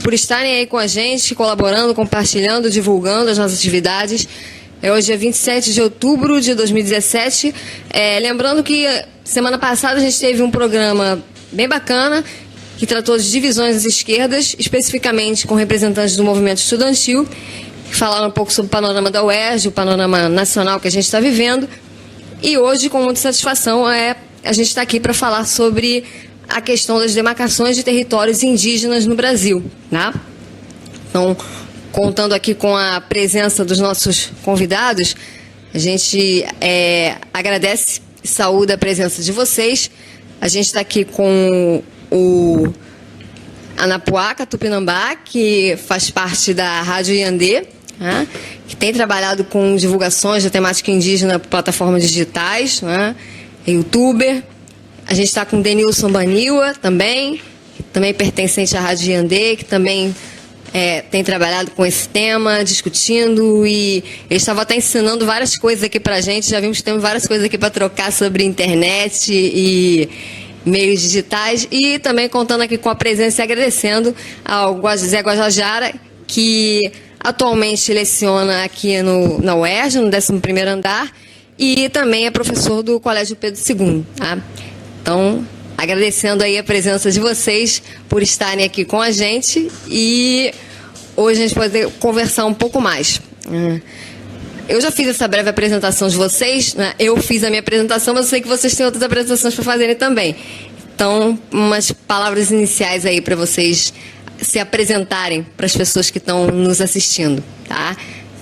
por estarem aí com a gente, colaborando, compartilhando, divulgando as nossas atividades. Hoje é 27 de outubro de 2017. Lembrando que semana passada a gente teve um programa bem bacana, que tratou de divisões das esquerdas, especificamente com representantes do movimento estudantil, que falaram um pouco sobre o panorama da UERJ, o panorama nacional que a gente está vivendo. E hoje, com muita satisfação, a gente está aqui para falar sobre a questão das demarcações de territórios indígenas no Brasil, né? Então, contando aqui com a presença dos nossos convidados, a gente agradece e saúda a presença de vocês. A gente está aqui com o Anapuaca Tupinambá, que faz parte da Rádio Iandê, né, que tem trabalhado com divulgações da temática indígena por plataformas digitais, né, youtuber. A gente está com o Denilson Baniwa também, que também pertencente à Rádio Iandê, que também tem trabalhado com esse tema, discutindo, e ele estava até ensinando várias coisas aqui para a gente. Já vimos que temos várias coisas aqui para trocar sobre internet e meios digitais, e também contando aqui com a presença e agradecendo ao Zé Guajajara, que atualmente leciona aqui na UERJ, no 11º andar, e também é professor do Colégio Pedro II. Tá? Então, agradecendo aí a presença de vocês por estarem aqui com a gente, e hoje a gente pode conversar um pouco mais. Eu já fiz essa breve apresentação de vocês, né? Eu fiz a minha apresentação, mas eu sei que vocês têm outras apresentações para fazerem também. Então, umas palavras iniciais aí para vocês se apresentarem para as pessoas que estão nos assistindo, tá?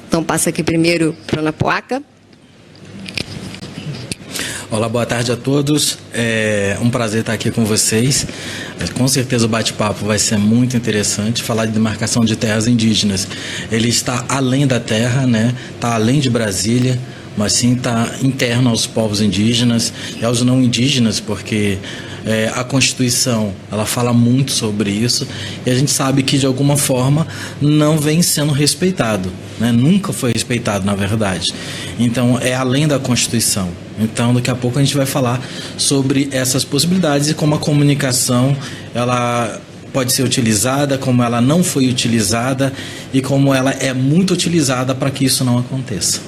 Então, passa aqui primeiro para a Anapuaca. Olá, boa tarde a todos. É um prazer estar aqui com vocês. Com certeza o bate-papo vai ser muito interessante. Falar de demarcação de terras indígenas. Ele está além da terra, né? Está além de Brasília, mas sim está interno aos povos indígenas e aos não indígenas, porque a Constituição ela fala muito sobre isso, e a gente sabe que de alguma forma não vem sendo respeitado, né? Nunca foi respeitado, na verdade. Então é além da Constituição. Então daqui a pouco a gente vai falar sobre essas possibilidades e como a comunicação ela pode ser utilizada, como ela não foi utilizada e como ela é muito utilizada para que isso não aconteça.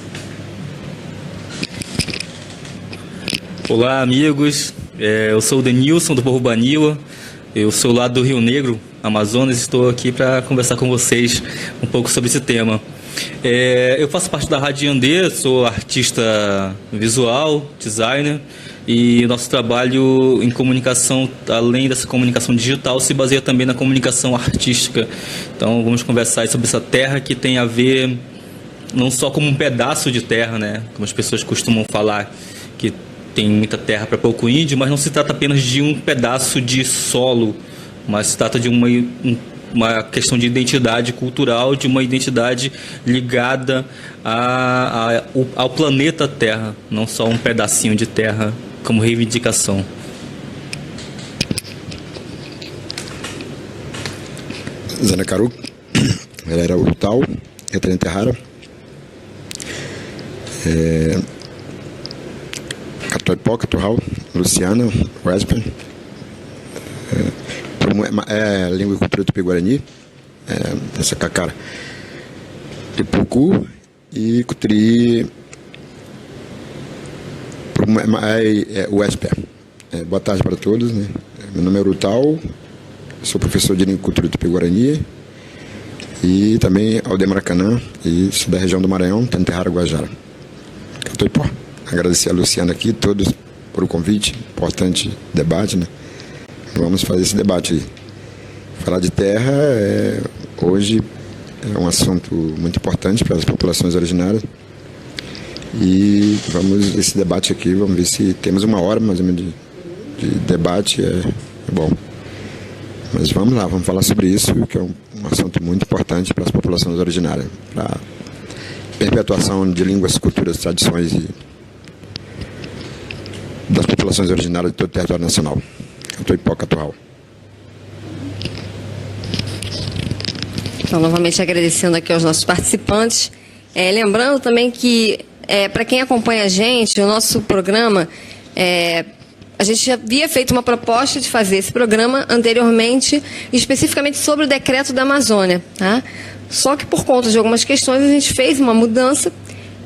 Olá, amigos. Eu sou o Denilson, do povo Baniwa. Eu sou lá do Rio Negro, Amazonas. Estou aqui para conversar com vocês um pouco sobre esse tema. Eu faço parte da Rádio Iandê, sou artista visual, designer, e nosso trabalho em comunicação, além dessa comunicação digital, se baseia também na comunicação artística. Então vamos conversar sobre essa terra que tem a ver não só como um pedaço de terra, né? Como as pessoas costumam falar, que tem muita terra para pouco índio, mas não se trata apenas de um pedaço de solo, mas se trata de uma questão de identidade cultural, de uma identidade ligada ao planeta Terra, não só um pedacinho de terra como reivindicação. Zanacaru, era o tal, Terrara. Catoipó, Turral, Luciana, Wespen, língua e cultura tupi-guarani, essa cacara, Ipucu e Cutri, Wespen. Boa tarde para todos, né? Meu nome é Urutal, sou professor de língua e cultura tupi-guarani e também Aldemar Maracanã, e sou da região do Maranhão, Tanterrara, Guajara. Catoipó. Agradecer a Luciana aqui, todos, por o convite, importante debate, né? Vamos fazer esse debate aí. Falar de terra hoje é um assunto muito importante para as populações originárias, e esse debate aqui, vamos ver se temos uma hora mais ou menos de debate, é bom. Mas vamos lá, vamos falar sobre isso, que é um assunto muito importante para as populações originárias, para a perpetuação de línguas, culturas, tradições das populações originárias de todo o território nacional. Catoipó, Turral. Então, novamente agradecendo aqui aos nossos participantes. Lembrando também que, para quem acompanha a gente, o nosso programa a gente já havia feito uma proposta de fazer esse programa anteriormente, especificamente sobre o decreto da Amazônia, tá? Só que por conta de algumas questões a gente fez uma mudança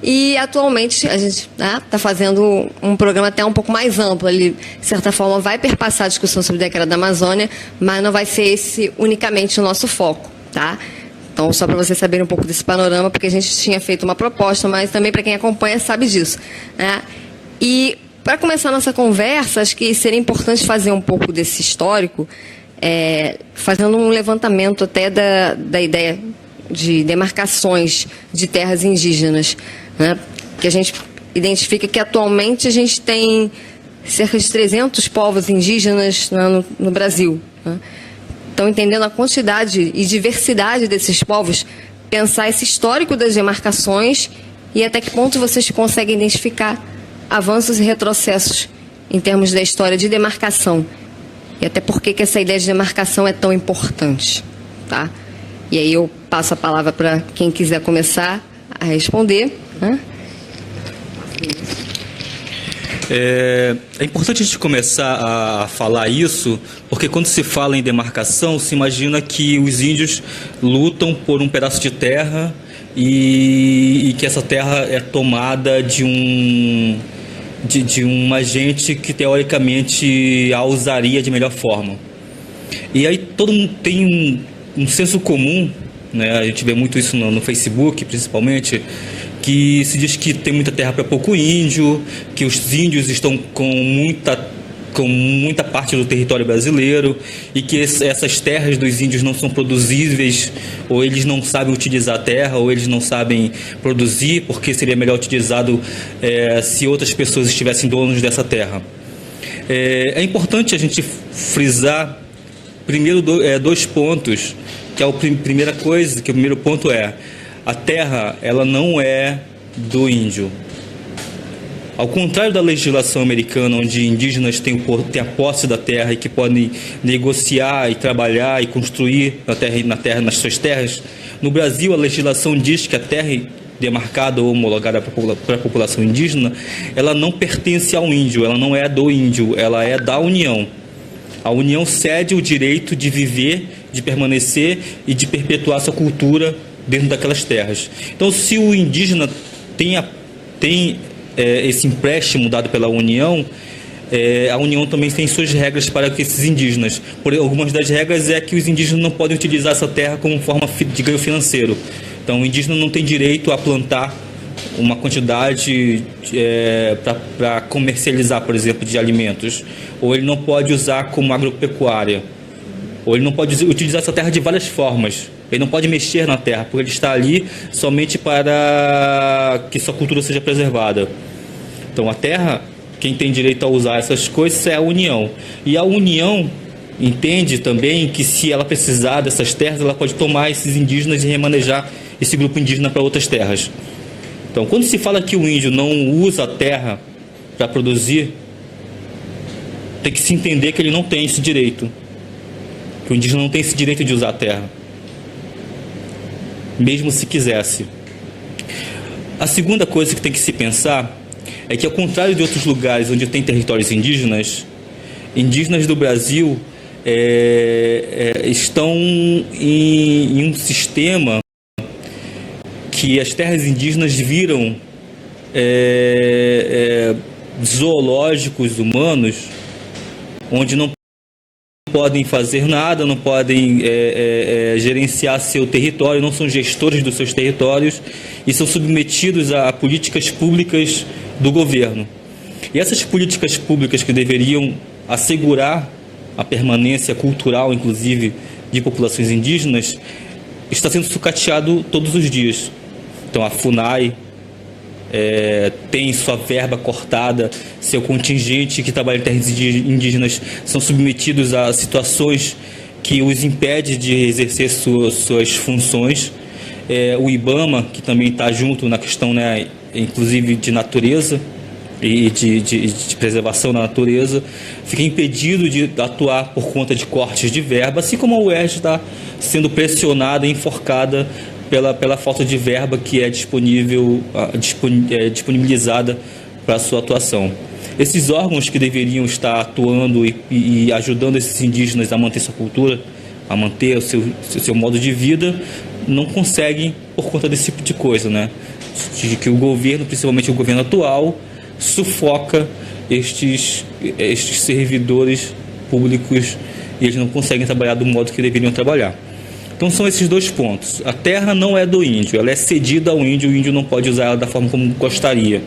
e atualmente a gente está fazendo um programa até um pouco mais amplo. Ele, de certa forma, vai perpassar a discussão sobre o decreto da Amazônia, mas não vai ser esse unicamente o nosso foco, tá? Então, só para vocês saberem um pouco desse panorama, porque a gente tinha feito uma proposta, mas também para quem acompanha sabe disso, né? E para começar a nossa conversa, acho que seria importante fazer um pouco desse histórico, fazendo um levantamento até da ideia de demarcações de terras indígenas, né? Que a gente identifica que atualmente a gente tem cerca de 300 povos indígenas, né, no Brasil, né? Então, entendendo a quantidade e diversidade desses povos, pensar esse histórico das demarcações e até que ponto vocês conseguem identificar avanços e retrocessos em termos da história de demarcação. E até por que essa ideia de demarcação é tão importante, tá? E aí eu passo a palavra para quem quiser começar a responder, né? É importante a gente começar a falar isso, porque quando se fala em demarcação, se imagina que os índios lutam por um pedaço de terra e que essa terra é tomada de uma gente que teoricamente a usaria de melhor forma. E aí todo mundo tem um senso comum, né? A gente vê muito isso no Facebook, principalmente, que se diz que tem muita terra para pouco índio, que os índios estão com muita parte do território brasileiro e que essas terras dos índios não são produzíveis, ou eles não sabem utilizar a terra, ou eles não sabem produzir, porque seria melhor utilizado se outras pessoas estivessem donos dessa terra. É importante a gente frisar primeiro dois pontos, que é a primeira coisa, que o primeiro ponto é: a terra, ela não é do índio. Ao contrário da legislação americana, onde indígenas têm a posse da terra e que podem negociar e trabalhar e construir nas suas terras, no Brasil a legislação diz que a terra demarcada ou homologada para a população indígena, ela não pertence ao índio, ela não é do índio, ela é da União. A União cede o direito de viver, de permanecer e de perpetuar sua cultura dentro daquelas terras. Então, se o indígena tem esse empréstimo dado pela União, a União também tem suas regras para esses indígenas. Algumas das regras é que os indígenas não podem utilizar essa terra como forma de ganho financeiro. Então, o indígena não tem direito a plantar uma quantidade para comercializar, por exemplo, de alimentos. Ou ele não pode usar como agropecuária. Ou ele não pode utilizar essa terra de várias formas. Ele não pode mexer na terra, porque ele está ali somente para que sua cultura seja preservada. Então, a terra, quem tem direito a usar essas coisas é a União. E a União entende também que, se ela precisar dessas terras, ela pode tomar esses indígenas e remanejar esse grupo indígena para outras terras. Então, quando se fala que o índio não usa a terra para produzir, tem que se entender que ele não tem esse direito. Que o indígena não tem esse direito de usar a terra, mesmo se quisesse. A segunda coisa que tem que se pensar é que, ao contrário de outros lugares onde tem territórios indígenas, indígenas do Brasil estão em um sistema que as terras indígenas viram zoológicos humanos, onde não podem fazer nada, não podem gerenciar seu território, não são gestores dos seus territórios e são submetidos a políticas públicas do governo. E essas políticas públicas, que deveriam assegurar a permanência cultural, inclusive, de populações indígenas, está sendo sucateado todos os dias. Então, a FUNAI tem sua verba cortada, seu contingente que trabalha em terras indígenas são submetidos a situações que os impede de exercer suas funções. O IBAMA, que também está junto na questão, né, inclusive de natureza e de preservação da natureza, fica impedido de atuar por conta de cortes de verba, assim como a UERJ está sendo pressionada e enforcada pela falta de verba que é disponibilizada para a sua atuação. Esses órgãos que deveriam estar atuando e ajudando esses indígenas a manter sua cultura, a manter o seu modo de vida, não conseguem por conta desse tipo de coisa, né? De que o governo, principalmente o governo atual, sufoca estes servidores públicos e eles não conseguem trabalhar do modo que deveriam trabalhar. Então são esses dois pontos. A terra não é do índio, ela é cedida ao índio, o índio não pode usar ela da forma como gostaria,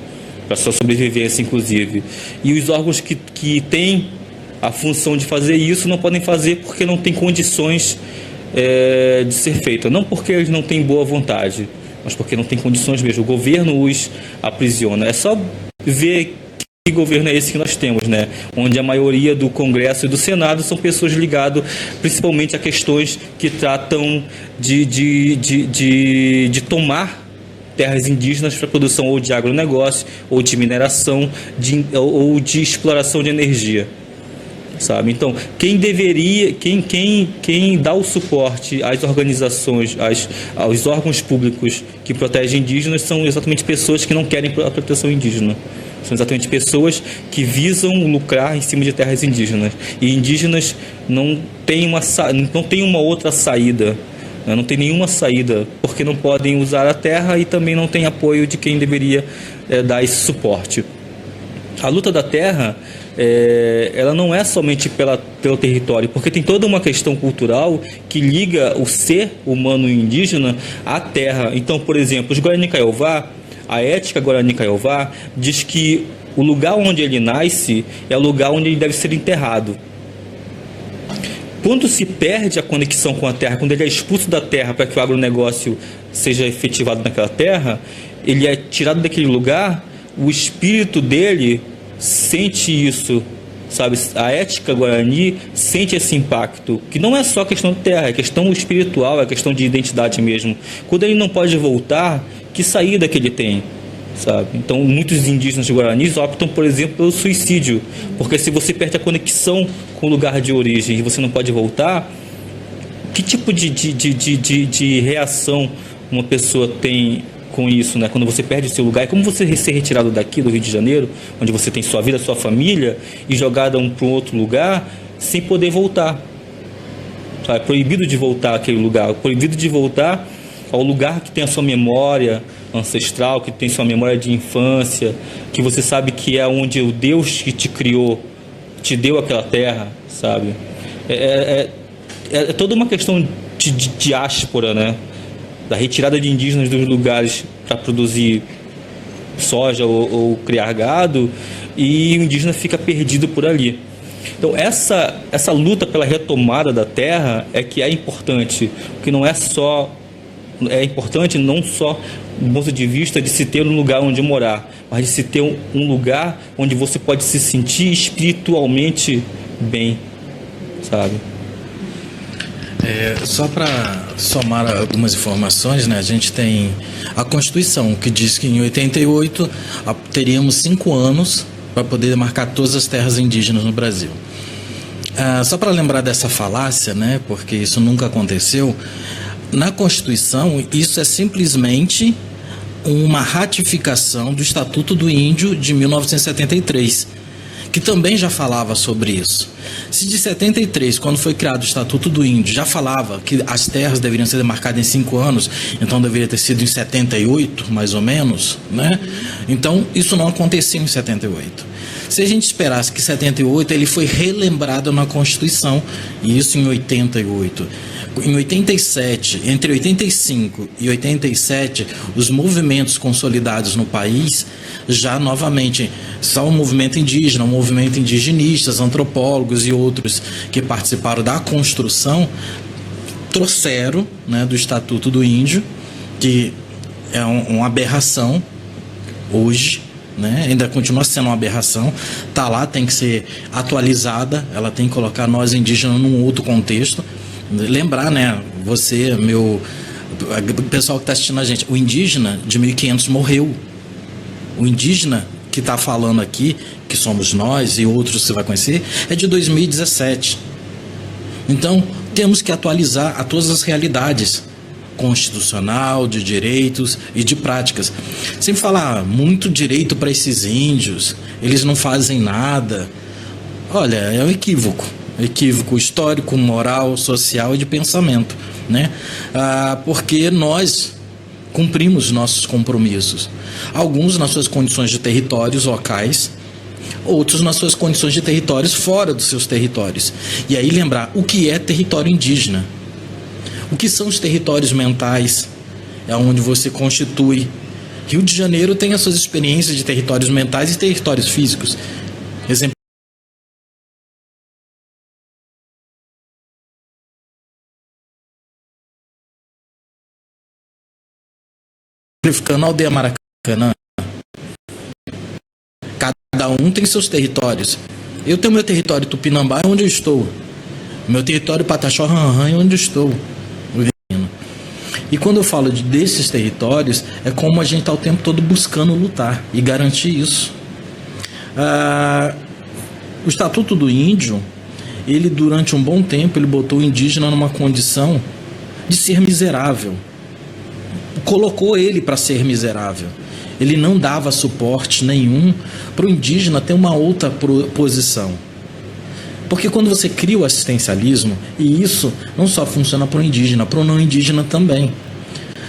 para sua sobrevivência, inclusive. E os órgãos que têm a função de fazer isso não podem fazer porque não têm condições de ser feito. Não porque eles não têm boa vontade, mas porque não tem condições mesmo. O governo os aprisiona. É só ver que governo é esse que nós temos, né? Onde a maioria do Congresso e do Senado são pessoas ligadas principalmente a questões que tratam de tomar terras indígenas para produção ou de agronegócio, ou de mineração, ou de exploração de energia. Sabe? Então, quem dá o suporte às organizações, aos órgãos públicos que protegem indígenas são exatamente pessoas que não querem a proteção indígena. São exatamente pessoas que visam lucrar em cima de terras indígenas. E indígenas não têm uma outra saída, né? Não tem nenhuma saída, porque não podem usar a terra e também não tem apoio de quem deveria dar esse suporte. A luta da terra, ela não é somente pelo território, porque tem toda uma questão cultural que liga o ser humano indígena à terra. Então, por exemplo, os Guarani Kaiowá, a ética Guarani Kaiowá diz que o lugar onde ele nasce é o lugar onde ele deve ser enterrado. Quando se perde a conexão com a terra, quando ele é expulso da terra para que o agronegócio seja efetivado naquela terra, ele é tirado daquele lugar, o espírito dele sente isso, sabe? A ética Guarani sente esse impacto, que não é só questão de terra, é questão espiritual, é questão de identidade mesmo. Quando ele não pode voltar, que saída que ele tem, sabe? Então, muitos indígenas guaranis optam, por exemplo, pelo suicídio, porque se você perde a conexão com o lugar de origem e você não pode voltar, que tipo de reação uma pessoa tem com isso, né? Quando você perde o seu lugar, é como você ser retirado daqui do Rio de Janeiro, onde você tem sua vida, sua família, e jogado para um outro lugar sem poder voltar, sabe? Proibido de voltar àquele lugar, proibido de voltar ao lugar que tem a sua memória ancestral, que tem sua memória de infância, que você sabe que é onde o Deus que te criou te deu aquela terra, sabe? É toda uma questão de diáspora, né? Da retirada de indígenas dos lugares para produzir soja ou criar gado, e o indígena fica perdido por ali. Então essa luta pela retomada da terra é que é importante, porque não é só... É importante não só do ponto de vista de se ter um lugar onde morar, mas de se ter um lugar onde você pode se sentir espiritualmente bem, sabe? Só para somar algumas informações, né? A gente tem a Constituição, que diz que em 88 teríamos 5 anos para poder marcar todas as terras indígenas no Brasil. Só para lembrar dessa falácia, né? Porque isso nunca aconteceu. Na Constituição, isso é simplesmente uma ratificação do Estatuto do Índio de 1973, que também já falava sobre isso. Se de 73, quando foi criado o Estatuto do Índio, já falava que as terras deveriam ser demarcadas em 5 anos, então deveria ter sido em 78, mais ou menos, né? Então, isso não aconteceu em 78. Se a gente esperasse que em 78 ele foi relembrado na Constituição, e isso em 88. Em 87, entre 85 e 87, os movimentos consolidados no país, já novamente, só o movimento indígena, o movimento indigenistas, antropólogos e outros que participaram da construção, trouxeram, né, do Estatuto do Índio, que é uma aberração hoje, né? Ainda continua sendo uma aberração, está lá, tem que ser atualizada, ela tem que colocar nós indígenas num outro contexto. Lembrar, né, você, o pessoal que está assistindo a gente, o indígena de 1500 morreu. O indígena que está falando aqui, que somos nós e outros você vai conhecer, é de 2017. Então, temos que atualizar a todas as realidades, constitucional, de direitos e de práticas. Sem falar muito direito para esses índios, eles não fazem nada. Olha, é um equívoco histórico, moral, social e de pensamento, né? Porque nós cumprimos nossos compromissos, alguns nas suas condições de territórios locais, outros nas suas condições de territórios fora dos seus territórios. E aí lembrar o que é território indígena. O que são os territórios mentais? É onde você constitui. Rio de Janeiro tem as suas experiências de territórios mentais e territórios físicos. Exemplificando a aldeia Maracanã, cada um tem seus territórios. Eu tenho meu território Tupinambá, é onde eu estou. Meu território Pataxó-Ranrã é onde eu estou. E quando eu falo desses territórios, é como a gente está o tempo todo buscando lutar e garantir isso. O Estatuto do Índio, ele durante um bom tempo, ele botou o indígena numa condição de ser miserável. Colocou ele para ser miserável. Ele não dava suporte nenhum para o indígena ter uma outra posição. Porque quando você cria o assistencialismo, e isso não só funciona para o indígena, para o não indígena também.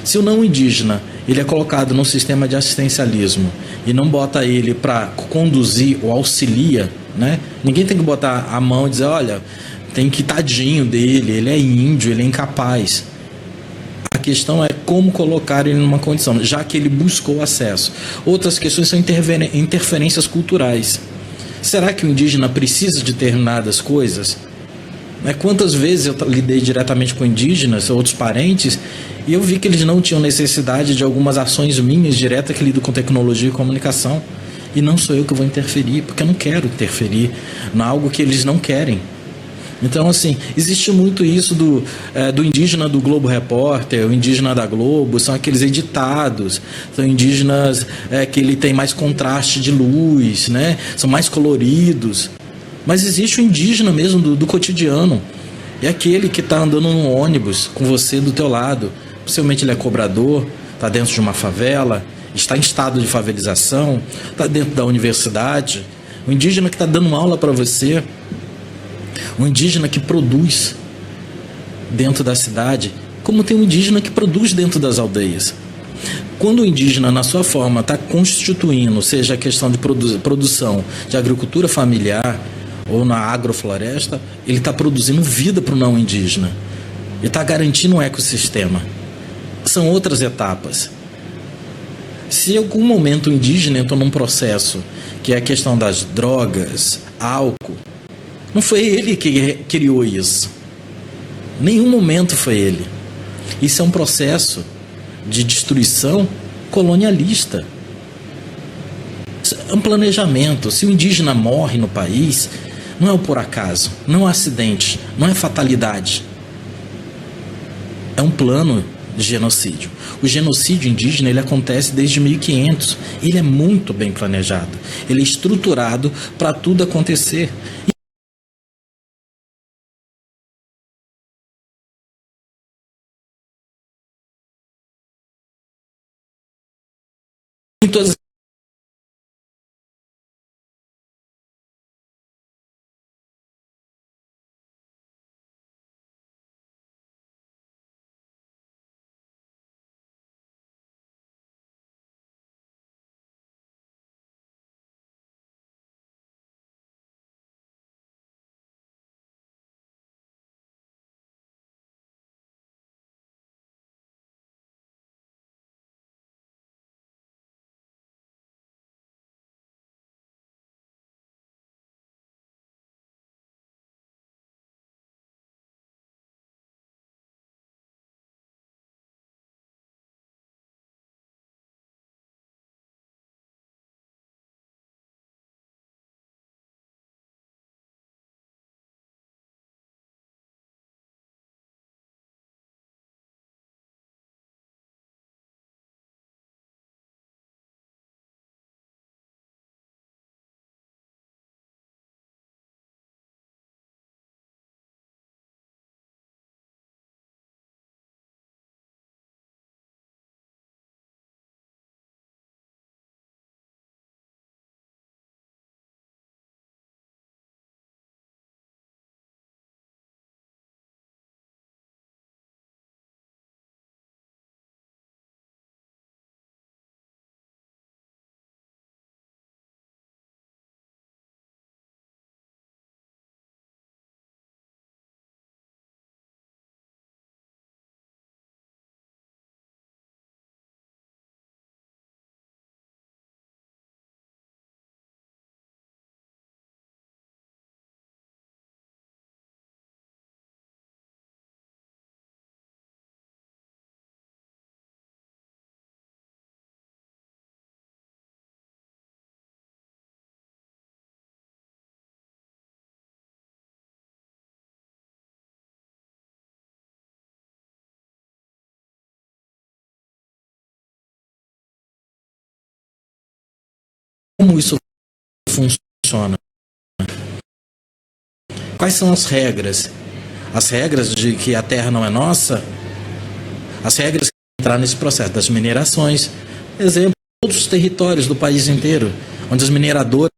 Se o não indígena ele é colocado num sistema de assistencialismo e não bota ele para conduzir ou auxilia, né? Ninguém tem que botar a mão e dizer, olha, tem que tadinho dele, ele é índio, ele é incapaz. A questão é como colocar ele numa condição, já que ele buscou acesso. Outras questões são interferências culturais. Será que o indígena precisa de determinadas coisas? Quantas vezes eu lidei diretamente com indígenas, outros parentes, e eu vi que eles não tinham necessidade de algumas ações minhas diretas que lidam com tecnologia e comunicação. E não sou eu que vou interferir, porque eu não quero interferir em algo que eles não querem. Então, assim, existe muito isso do indígena do Globo Repórter, o indígena da Globo, são aqueles editados, são indígenas que ele tem mais contraste de luz, né? São mais coloridos. Mas existe o indígena mesmo do cotidiano. É aquele que está andando no ônibus com você do teu lado. Possivelmente ele é cobrador, está dentro de uma favela, está em estado de favelização, está dentro da universidade. O indígena que está dando aula para você. Um indígena que produz dentro da cidade, como tem um indígena que produz dentro das aldeias. Quando o indígena, na sua forma, está constituindo, seja a questão de produção de agricultura familiar ou na agrofloresta, ele está produzindo vida para o não indígena. Ele está garantindo um ecossistema. São outras etapas. Se em algum momento o indígena entrou num processo que é a questão das drogas, álcool, não foi ele que criou isso. Nenhum momento foi ele. Isso é um processo de destruição colonialista. É um planejamento. Se o indígena morre no país, não é o por acaso, não é acidente, não é fatalidade. É um plano de genocídio. O genocídio indígena ele acontece desde 1500. Ele é muito bem planejado. Ele é estruturado para tudo acontecer. Em todas como isso funciona? Quais são as regras? As regras de que a terra não é nossa, as regras que entrar nesse processo das minerações, exemplo, outros territórios do país inteiro, onde as mineradoras...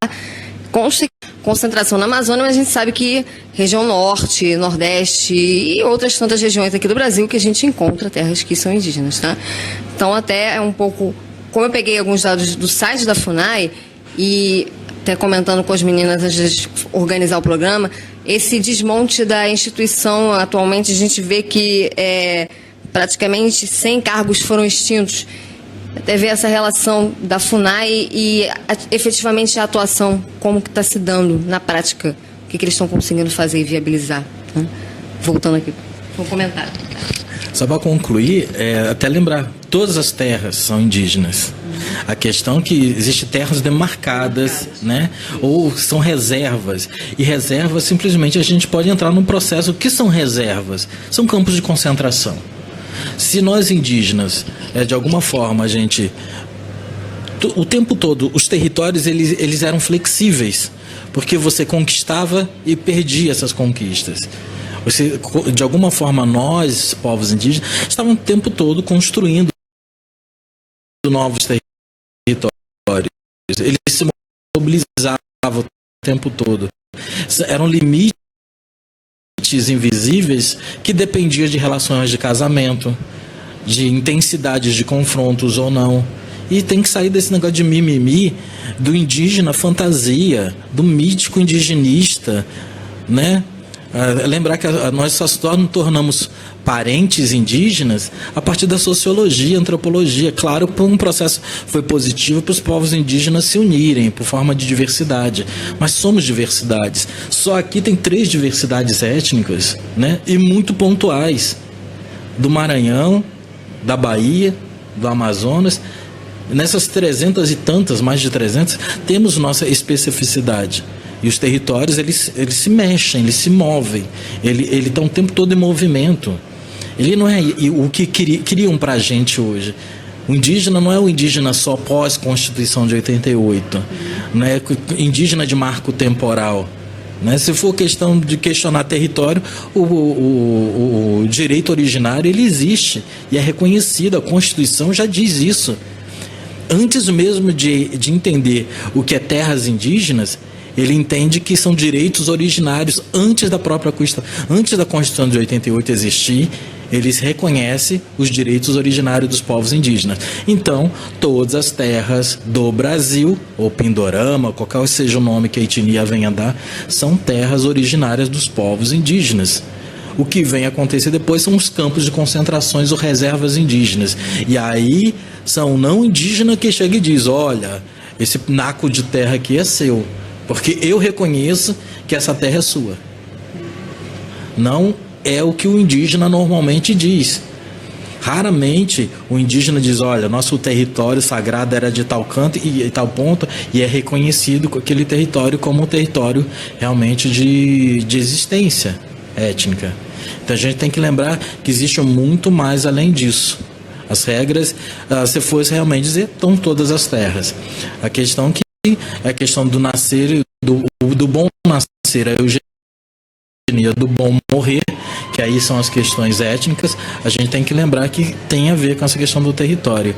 Concentração na Amazônia, mas a gente sabe que região norte, nordeste e outras tantas regiões aqui do Brasil que a gente encontra terras que são indígenas, tá? Então até é um pouco... Como eu peguei alguns dados do site da FUNAI e até comentando com as meninas antes de organizar o programa, esse desmonte da instituição, atualmente a gente vê que praticamente 100 cargos foram extintos. Até ver essa relação da FUNAI e efetivamente a atuação, como que está se dando na prática, o que eles estão conseguindo fazer e viabilizar. Né? Voltando aqui, um comentário. Só para concluir, até lembrar, todas as terras são indígenas. A questão é que existem terras demarcadas, né? Ou são reservas. E reservas, simplesmente, a gente pode entrar num processo. O que são reservas? São campos de concentração. Se nós indígenas, de alguma forma, a gente... O tempo todo, os territórios, eles eram flexíveis, porque você conquistava e perdia essas conquistas. Você, de alguma forma, nós, povos indígenas, estávamos o tempo todo construindo novos territórios. Eles se mobilizavam o tempo todo. Eram limites invisíveis que dependiam de relações de casamento, de intensidades de confrontos ou não. E tem que sair desse negócio de mimimi, do indígena fantasia, do mítico indigenista, né? Lembrar que nós só tornamos parentes indígenas a partir da sociologia, antropologia. Claro, um processo foi positivo para os povos indígenas se unirem por forma de diversidade, mas somos diversidades. Só aqui tem 3 diversidades étnicas, né? E muito pontuais, do Maranhão, da Bahia, do Amazonas. Nessas 300 e tantas, mais de 300, temos nossa especificidade. E os territórios, eles se mexem, eles se movem. Ele está o tempo todo em movimento. Ele não é o que criam para a gente hoje. O indígena não é o indígena só pós-Constituição de 88. Não é indígena de marco temporal. Né? Se for questão de questionar território, o direito originário ele existe e é reconhecido. A Constituição já diz isso. Antes mesmo de entender o que é terras indígenas, ele entende que são direitos originários antes da própria Constituição. Antes da Constituição de 88 existir, eles reconhecem os direitos originários dos povos indígenas. Então, todas as terras do Brasil, ou Pindorama, qualquer seja o nome que a etnia venha dar, são terras originárias dos povos indígenas. O que vem acontecer depois são os campos de concentrações ou reservas indígenas. E aí são não indígenas que chega e diz, olha, esse naco de terra aqui é seu, porque eu reconheço que essa terra é sua. Não é o que o indígena normalmente diz. Raramente o indígena diz, olha, nosso território sagrado era de tal canto e tal ponto, e é reconhecido aquele território como um território realmente de existência étnica. Então a gente tem que lembrar que existe muito mais além disso. As regras, se fosse realmente dizer, estão todas as terras. A questão que é a questão do nascer, do bom nascer, a eugenia, do bom morrer, que aí são as questões étnicas. A gente tem que lembrar que tem a ver com essa questão do território.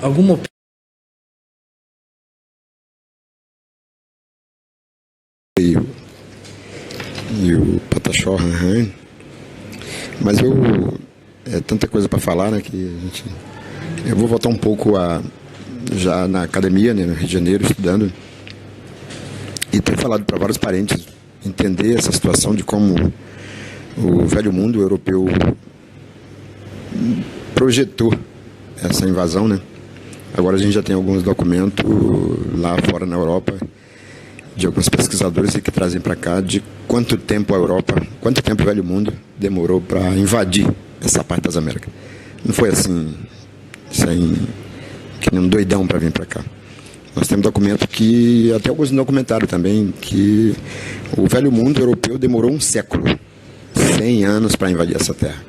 Alguma e o Pataxó, mas é tanta coisa para falar, né, que eu vou voltar um pouco já na academia, né, no Rio de Janeiro, estudando, e tenho falado para vários parentes entender essa situação de como o velho mundo europeu projetou essa invasão, né? Agora a gente já tem alguns documentos lá fora na Europa de alguns pesquisadores que trazem para cá de quanto tempo o velho mundo demorou para invadir essa parte das Américas. Não foi assim, sem que nem um doidão para vir para cá. Nós temos documento que, até alguns documentários também, que o velho mundo europeu demorou 1 século, 100 anos para invadir essa terra.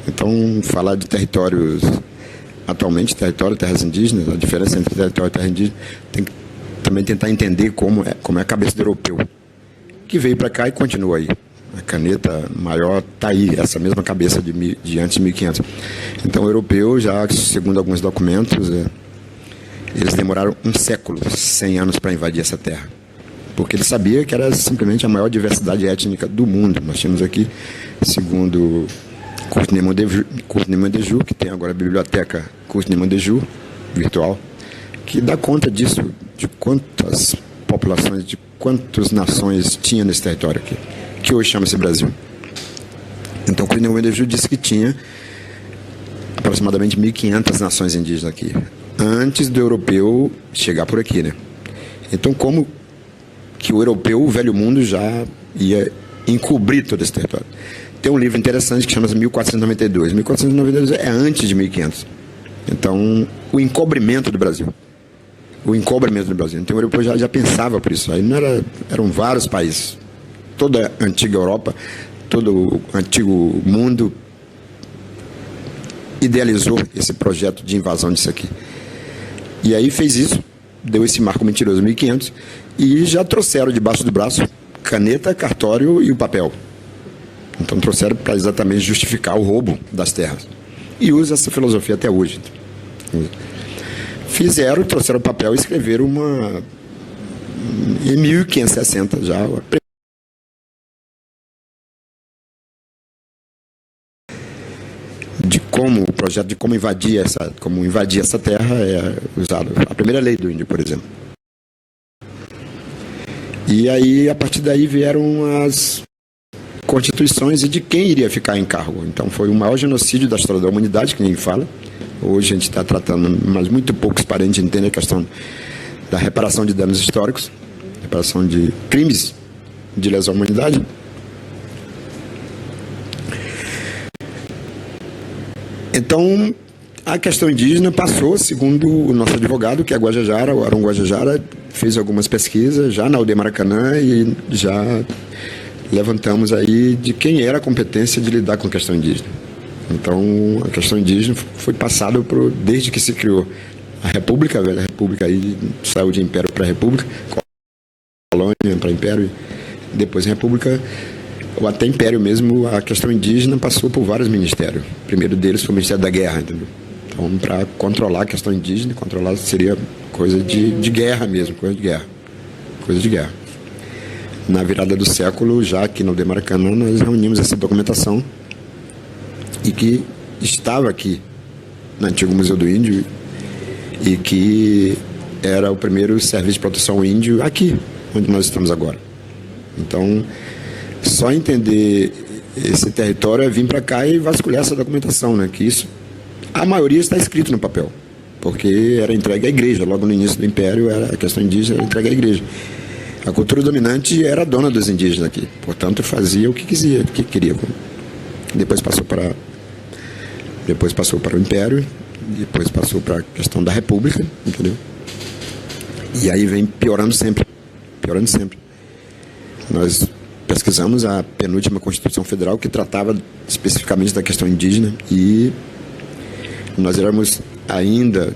Então, falar de territórios, atualmente, terras indígenas, a diferença entre território e terra indígena, tem que também tentar entender como é a cabeça do europeu, que veio para cá e continua aí. A caneta maior está aí, essa mesma cabeça de antes de 1500. Então, o europeu, já segundo alguns documentos, eles demoraram 1 século, 100 anos para invadir essa terra. Porque ele sabia que era simplesmente a maior diversidade étnica do mundo. Nós tínhamos aqui, segundo Courtney Mondejou, que tem agora a biblioteca Courtney Mondejou, virtual, que dá conta disso, de quantas populações, de quantas nações tinha nesse território aqui, que hoje chama-se Brasil. Então, Courtney Mondejou disse que tinha aproximadamente 1.500 nações indígenas aqui, antes do europeu chegar por aqui, né? Então, como que o europeu, o velho mundo, já ia encobrir todo esse território? Tem um livro interessante que chama-se 1492. 1492 é antes de 1500. Então, o encobrimento do Brasil. O encobrimento do Brasil. Então, o europeu já pensava por isso. Aí não eram vários países. Toda a antiga Europa, todo o antigo mundo idealizou esse projeto de invasão disso aqui. E aí fez isso, deu esse marco mentiroso 1500 e já trouxeram debaixo do braço caneta, cartório e o papel. Então trouxeram para exatamente justificar o roubo das terras. E usa essa filosofia até hoje. Trouxeram o papel e escreveram em 1560 já. O projeto de como invadir essa terra é usado. A primeira lei do índio, por exemplo. E aí, a partir daí, vieram as constituições e de quem iria ficar em cargo. Então, foi o maior genocídio da história da humanidade, que ninguém fala. Hoje a gente está tratando, mas muito poucos parentes entendem a questão da reparação de danos históricos, reparação de crimes de lesão à humanidade. Então, a questão indígena passou, segundo o nosso advogado, que é Guajajara, o Aron Guajajara, fez algumas pesquisas já na aldeia Maracanã e já levantamos aí de quem era a competência de lidar com a questão indígena. Então, a questão indígena foi passada desde que se criou a República, a velha República, aí saiu de Império para República, colônia para Império, depois República, ou até Império mesmo, a questão indígena passou por vários ministérios. O primeiro deles foi o Ministério da Guerra, entendeu? Então, para controlar a questão indígena, controlar seria coisa de guerra mesmo, coisa de guerra. Na virada do século, já aqui no Maracanã, nós reunimos essa documentação e que estava aqui no antigo Museu do Índio e que era o primeiro serviço de proteção ao índio aqui, onde nós estamos agora. Então, só entender esse território é vir para cá e vasculhar essa documentação, né? Que isso, a maioria está escrito no papel, porque era entregue à igreja. Logo no início do Império, a questão indígena era entregue à igreja. A cultura dominante era dona dos indígenas aqui, portanto fazia o que queria. Depois passou para o Império, depois passou para a questão da República, entendeu? E aí vem piorando sempre. Nós pesquisamos a penúltima Constituição Federal, que tratava especificamente da questão indígena, e nós éramos ainda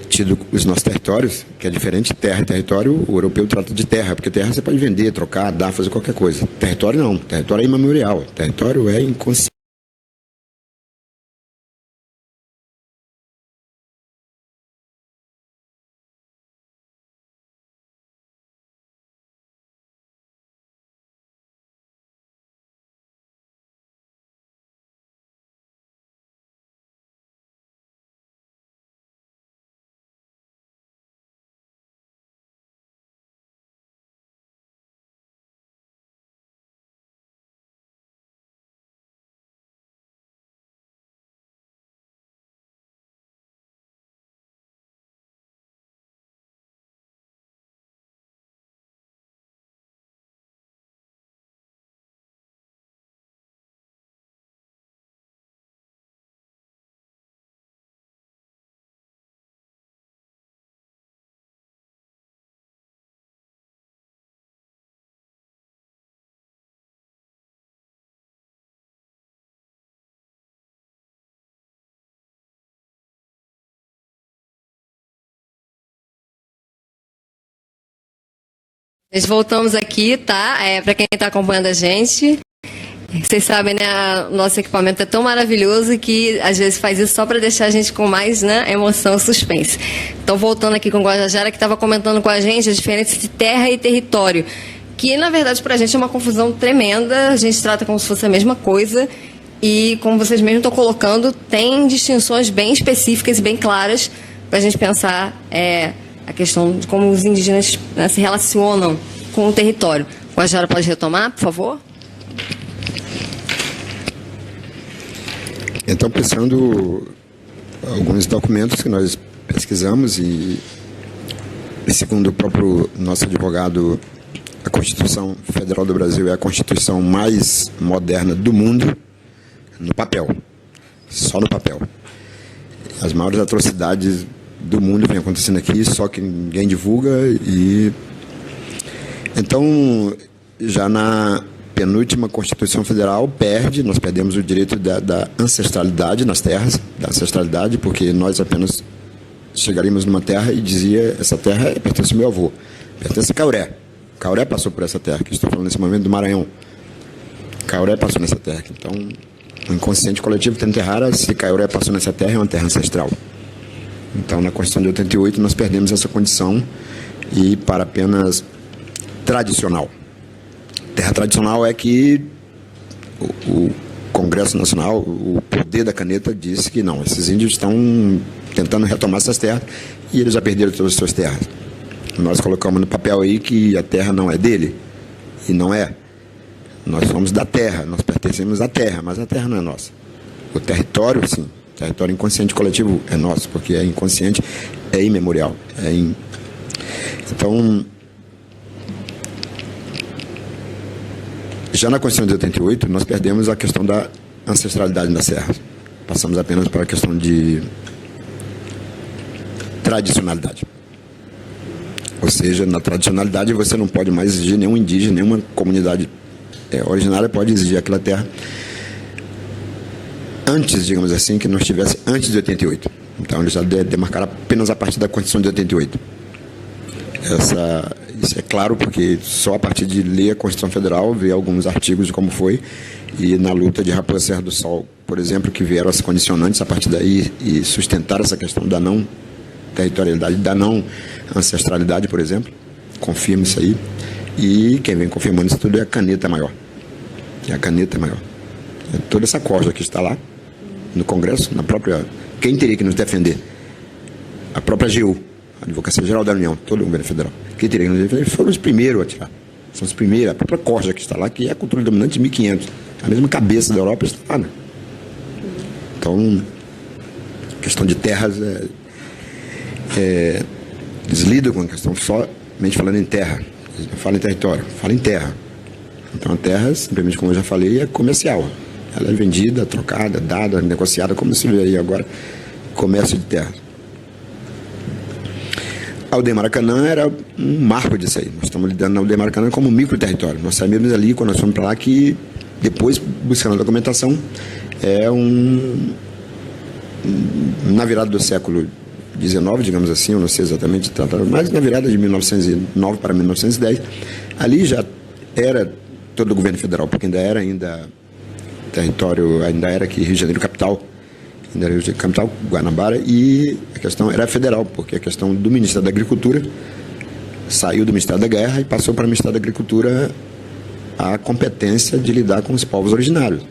tido os nossos territórios, que é diferente, terra e território. O europeu trata de terra, porque terra você pode vender, trocar, dar, fazer qualquer coisa. Território não, território é imemorial, território é inconsciente. Nós voltamos aqui, tá? Para quem está acompanhando a gente. Vocês sabem, né? O nosso equipamento é tão maravilhoso que às vezes faz isso só para deixar a gente com mais, né, emoção, suspense. Então, voltando aqui com o Guajajara, que estava comentando com a gente a diferença de terra e território, que na verdade para a gente é uma confusão tremenda. A gente trata como se fosse a mesma coisa e, como vocês mesmos estão colocando, tem distinções bem específicas e bem claras para a gente pensar a questão de como os indígenas, né, se relacionam com o território. O Guajajara pode retomar, por favor? Então, pensando alguns documentos que nós pesquisamos e segundo o próprio nosso advogado, a Constituição Federal do Brasil é a Constituição mais moderna do mundo no papel, só no papel. As maiores atrocidades do mundo vêm acontecendo aqui, só que ninguém divulga. E então, já na penúltima Constituição Federal, nós perdemos o direito da ancestralidade nas terras, da ancestralidade, porque nós apenas chegaríamos numa terra e dizia, essa terra pertence ao meu avô, pertence a Cauré. Cauré passou por essa terra, que estou falando nesse momento do Maranhão. Cauré passou nessa terra. Então, o inconsciente coletivo tenta errar, se Cauré passou nessa terra, é uma terra ancestral. Então, na Constituição de 88, nós perdemos essa condição e para apenas tradicional. Terra tradicional é que o Congresso Nacional, o poder da caneta, disse que não, esses índios estão tentando retomar essas terras e eles já perderam todas as suas terras. Nós colocamos no papel aí que a terra não é dele, e não é. Nós somos da terra, nós pertencemos à terra, mas a terra não é nossa. O território, sim, o território inconsciente coletivo é nosso, porque é inconsciente, é imemorial. Então, já na Constituição de 88, nós perdemos a questão da ancestralidade das terras. Passamos apenas para a questão de tradicionalidade. Ou seja, na tradicionalidade você não pode mais exigir nenhum indígena, nenhuma comunidade originária pode exigir aquela terra antes, digamos assim, que não estivesse antes de 88. Então, eles já demarcaram apenas a partir da Constituição de 88. Isso é claro, porque só a partir de ler a Constituição Federal, ver alguns artigos de como foi, e na luta de Raposa Serra do Sol, por exemplo, que vieram as condicionantes a partir daí e sustentaram essa questão da não territorialidade, da não ancestralidade, por exemplo, confirma isso aí, e quem vem confirmando isso tudo é a caneta maior. É a caneta maior. É toda essa corja que está lá, no Congresso, na própria... Quem teria que nos defender? A própria AGU, a Advocacia Geral da União, todo o governo federal. Quem teria que nos defender? Foram os primeiros a tirar. São os primeiros, a própria corja que está lá, que é a cultura dominante de 1500. A mesma cabeça da Europa está lá, né? Então, questão de terras, eles lidam com a questão somente falando em terra. Eles não falam em território, falam em terra. Então, a terra, simplesmente como eu já falei, é comercial. Ela é vendida, trocada, dada, negociada, como se vê aí agora, comércio de terra. A Aldeia Maracanã era um marco disso aí. Nós estamos lidando na Aldeia Maracanã como um micro-território. Nós sabemos ali, quando nós fomos para lá, que depois, buscando a documentação, na virada do século XIX, digamos assim, eu não sei exatamente, mas na virada de 1909 para 1910, ali já era todo o governo federal, porque ainda era território, ainda era aqui Rio de Janeiro capital, ainda era Rio de Janeiro capital, Guanabara, e a questão era federal, porque a questão do Ministério da Agricultura saiu do Ministério da Guerra e passou para o Ministério da Agricultura a competência de lidar com os povos originários.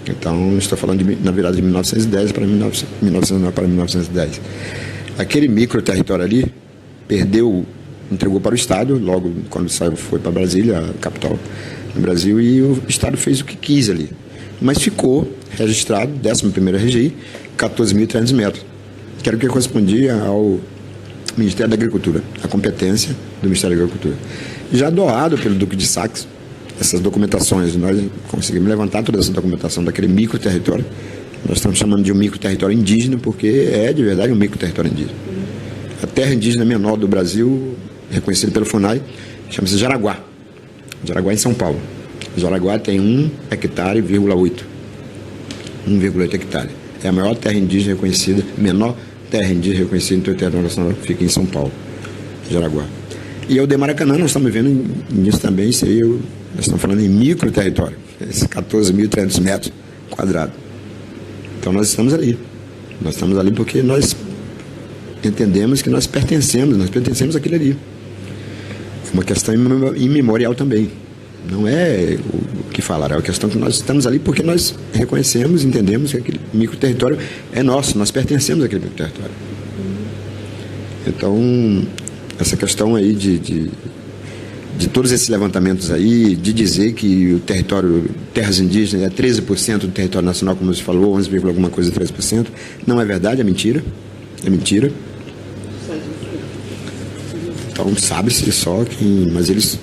Então, estou falando na virada de 1910 para 1909 para 1910. Aquele micro-território ali entregou para o Estado, logo quando foi para Brasília, a capital do Brasil, e o Estado fez o que quis ali. Mas ficou registrado, 11ª RGI, 14.300 metros, que era o que correspondia ao Ministério da Agricultura, a competência do Ministério da Agricultura. Já doado pelo Duque de Saxe, essas documentações, nós conseguimos levantar toda essa documentação daquele micro-território. Nós estamos chamando de um micro-território indígena, porque é de verdade um micro-território indígena. A terra indígena menor do Brasil, reconhecida pelo FUNAI, chama-se Jaraguá. Jaraguá em São Paulo. Jaraguá tem 1,8 hectare. 1,8 hectare. É a maior terra indígena reconhecida, menor terra indígena reconhecida no território nacional, fica em São Paulo, Jaraguá. E o Demaracanã, nós estamos vendo nisso também, isso aí, nós estamos falando em micro território, esses 14.300 metros quadrados. Então nós estamos ali. Nós estamos ali porque nós entendemos que nós pertencemos àquilo ali. É uma questão imemorial também. Não é o que falar, é uma questão que nós estamos ali porque nós reconhecemos, entendemos que aquele micro-território é nosso, nós pertencemos àquele micro-território. Então, essa questão aí de todos esses levantamentos aí, de dizer que o território, terras indígenas, é 13% do território nacional, como você falou, 11, alguma coisa, 13%, não é verdade, é mentira. É mentira. Então, sabe-se só que... Mas eles...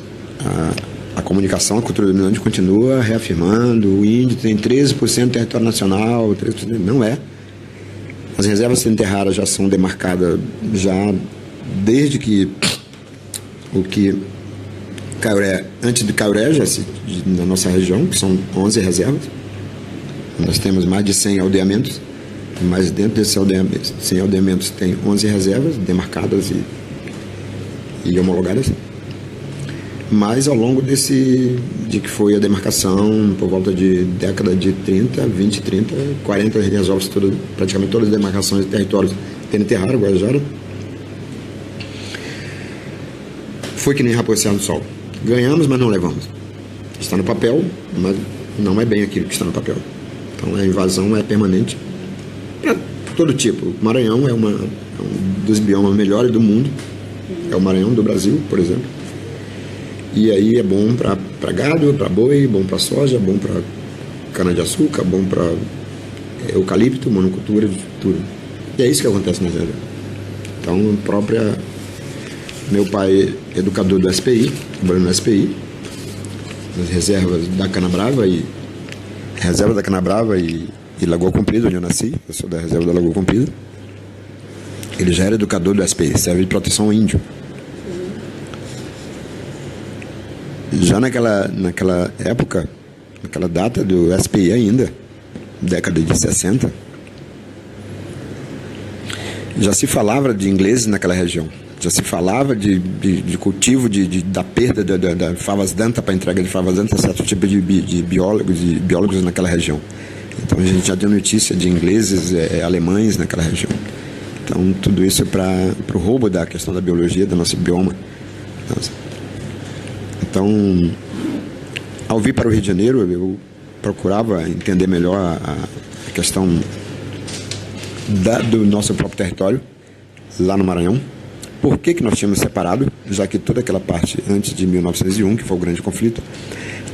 A comunicação, a cultura dominante continua reafirmando, o índio tem 13% do território nacional, 13%, não é. As reservas semi-terrárias já são demarcadas já desde que o que Caiuré, antes de Caiuré, na nossa região, que são 11 reservas. Nós temos mais de 100 aldeamentos, mas dentro desses 100 aldeamentos tem 11 reservas demarcadas e homologadas. Mas ao longo de que foi a demarcação, por volta de década de 30, 20, 30, 40, resolve praticamente todas as demarcações de territórios Tenente-Rara, Guajajara. Foi que nem Raposa Serra do Sol. Ganhamos, mas não levamos. Está no papel, mas não é bem aquilo que está no papel. Então a invasão é permanente para todo tipo. O Maranhão é um dos biomas melhores do mundo. É o Maranhão do Brasil, por exemplo. E aí é bom para gado, para boi, bom para soja, bom para cana-de-açúcar, bom para eucalipto, monocultura, tudo. E é isso que acontece na reserva. Então, meu pai é educador do SPI, trabalhando no SPI, nas reservas da Canabrava e Lagoa Comprida, onde eu nasci. Eu sou da reserva da Lagoa Comprida. Ele já era educador do SPI, serve de proteção ao índio. Já naquela época, naquela data do SPI ainda, década de 60, já se falava de ingleses naquela região. Já se falava de cultivo da perda da favas danta para entrega de favas danta a certo tipo de biólogos naquela região. Então a gente já deu notícia de ingleses, alemães naquela região. Então tudo isso para o roubo da questão da biologia, do nosso bioma. Então, ao vir para o Rio de Janeiro, eu procurava entender melhor a questão do nosso próprio território, lá no Maranhão. Por que nós tínhamos separado, já que toda aquela parte antes de 1901, que foi o grande conflito,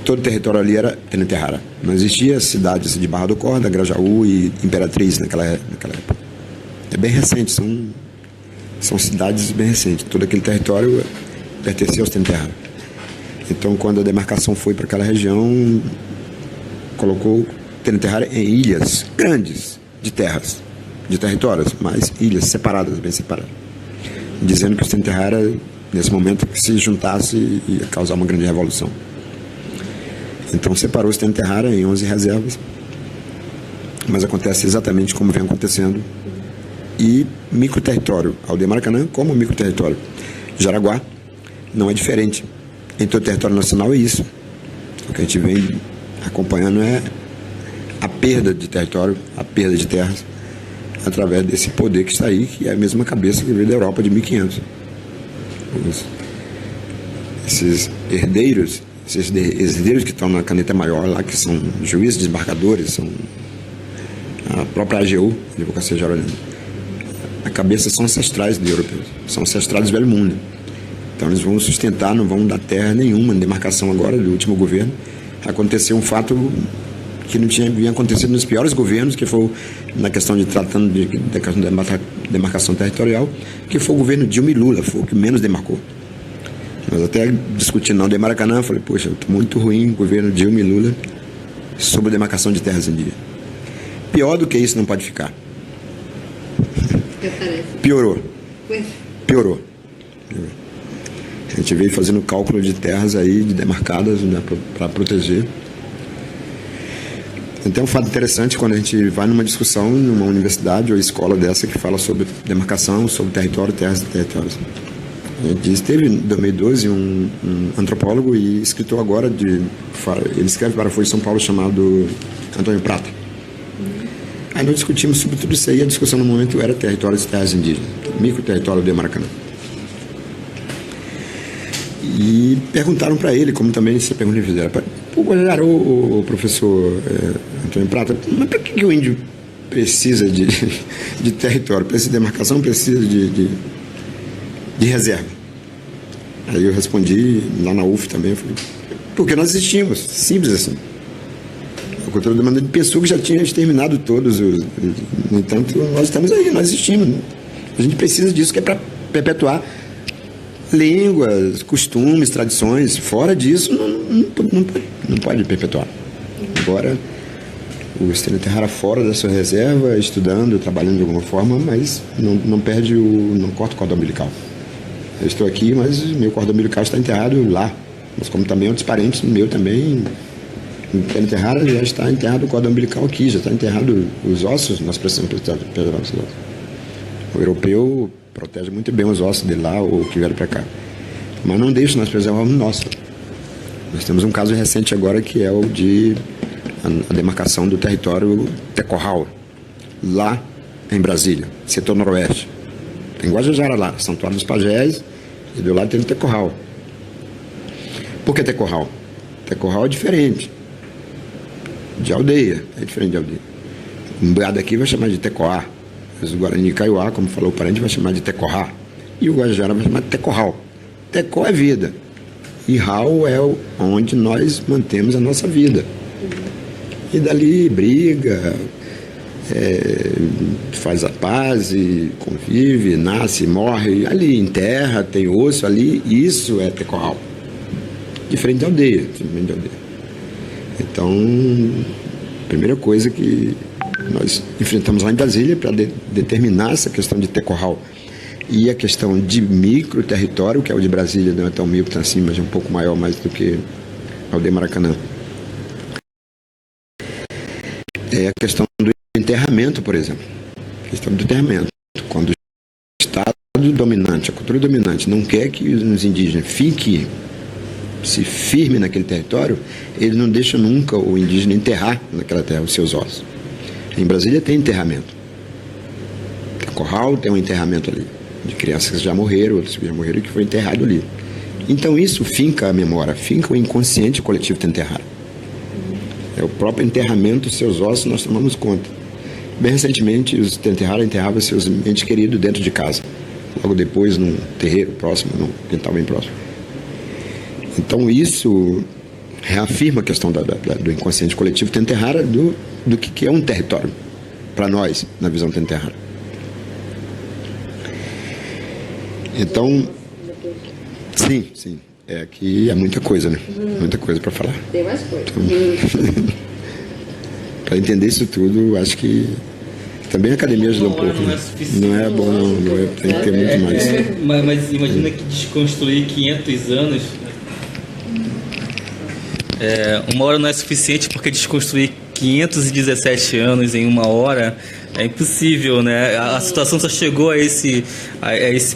todo o território ali era Tenente-Rara. Não existia cidades de Barra do Corda, Grajaú e Imperatriz naquela época. É bem recente, são cidades bem recentes. Todo aquele território pertencia aos Tenente-Rara. Então, quando a demarcação foi para aquela região, colocou Tenente-Rara em ilhas grandes de terras, de territórios, mas ilhas separadas, bem separadas. Dizendo que os Tenente-Rara, nesse momento, se juntasse ia causar uma grande revolução. Então, separou os Tenente-Rara em 11 reservas, mas acontece exatamente como vem acontecendo. E microterritório, Aldeia Maracanã, como microterritório. Jaraguá não é diferente. Em todo o território nacional é isso. O que a gente vem acompanhando é a perda de território, a perda de terras, através desse poder que está aí, que é a mesma cabeça que veio da Europa de 1500. Esses herdeiros que estão na caneta maior lá, que são juízes, desembargadores, são a própria AGU, Advocacia Geral, a cabeça são ancestrais dos europeus, são ancestrais do Velho Mundo. Então eles vão sustentar, não vão dar terra nenhuma. Na demarcação agora do último governo, aconteceu um fato que não vinha acontecido nos piores governos, que foi na questão tratando da questão da demarcação territorial, que foi o governo Dilma e Lula, foi o que menos demarcou. Mas até discutindo na Aldeia Maracanã, falei, poxa, muito ruim o governo Dilma e Lula sobre a demarcação de terras indígenas. Pior do que isso não pode ficar. Piorou. A gente veio fazendo cálculo de terras aí, de demarcadas, né, para proteger. Então é um fato interessante quando a gente vai numa discussão numa universidade ou escola dessa que fala sobre demarcação, sobre território, terras e territórios. Diz, teve em 2012 um antropólogo e escritor agora, ele escreve para a Folha de São Paulo, chamado Antônio Prata. Aí nós discutimos sobre tudo isso aí, a discussão no momento era territórios e terras indígenas, micro-território do Maracanã. E perguntaram para ele, como também essa pergunta fizeram, o professor Antônio Prata, mas para que o índio precisa de território, precisa de demarcação, precisa de reserva? Aí eu respondi, lá na UF também, eu falei, porque nós existimos, simples assim. A cultura do Mandarim pensou que já tinha exterminado todos, no entanto, nós estamos aí, nós existimos. A gente precisa disso, que é para perpetuar línguas, costumes, tradições. Fora disso, não pode perpetuar. Agora, o Stênio Terrara fora da sua reserva, estudando, trabalhando de alguma forma, mas não corta o cordão umbilical. Eu estou aqui, mas meu cordão umbilical está enterrado lá. Mas como também outros parentes meu também, o Stênio Terrara já está enterrado o cordão umbilical aqui, já está enterrado os ossos, nós precisamos preservar os ossos. O europeu protege muito bem os ossos dele lá, ou que vieram para cá. Mas não deixa nós preservarmos o nosso. Nós temos um caso recente agora, que é o de a demarcação do território Tecorral, lá em Brasília, setor noroeste. Tem Guajajara lá, Santuário dos Pajés, e do lado tem o Tecorral. Por que Tecorral? Tecorral é diferente de aldeia, é diferente de aldeia. Um boiado aqui vai chamar de Tecoá. O Guarani Kaiowá, como falou o parente, vai chamar de Tecorrá. E o Guajajara vai chamar de Tecorral. Tecó é vida. E Rau é onde nós mantemos a nossa vida. E dali briga, faz a paz, e convive, nasce, morre. Ali enterra, tem osso ali. Isso é Tecorral. Diferente de aldeia. Então, a primeira coisa que nós enfrentamos lá em Brasília para determinar essa questão de Tecorral e a questão de micro-território, que é o de Brasília, não é tão micro, tão assim, mas é um pouco maior mais do que a aldeia Maracanã. É a questão do enterramento, por exemplo. A questão do enterramento. Quando o Estado dominante, a cultura dominante, não quer que os indígenas fiquem, se firme naquele território, ele não deixa nunca o indígena enterrar naquela terra os seus ossos. Em Brasília tem enterramento. Tecorral tem um enterramento ali, de crianças que já morreram, outros que já morreram e que foi enterrado ali. Então isso finca a memória, finca o inconsciente coletivo de enterrar. É o próprio enterramento dos seus ossos, nós tomamos conta. Bem recentemente, os Tenterrara enterravam seus entes queridos dentro de casa. Logo depois, num terreiro próximo, num quintal bem próximo. Então isso reafirma a questão do inconsciente coletivo Tenterrara, do que é um território para nós, na visão Tenterrara. Então, sim, aqui é muita coisa, né? Muita coisa para falar. Tem mais coisa. Então, para entender isso tudo, acho que também a academia ajuda um pouco. Não é bom, não, tem que ter muito mais. Mas imagina que desconstruir 500 anos... uma hora não é suficiente, porque desconstruir 517 anos em uma hora é impossível, né? A situação só chegou a esse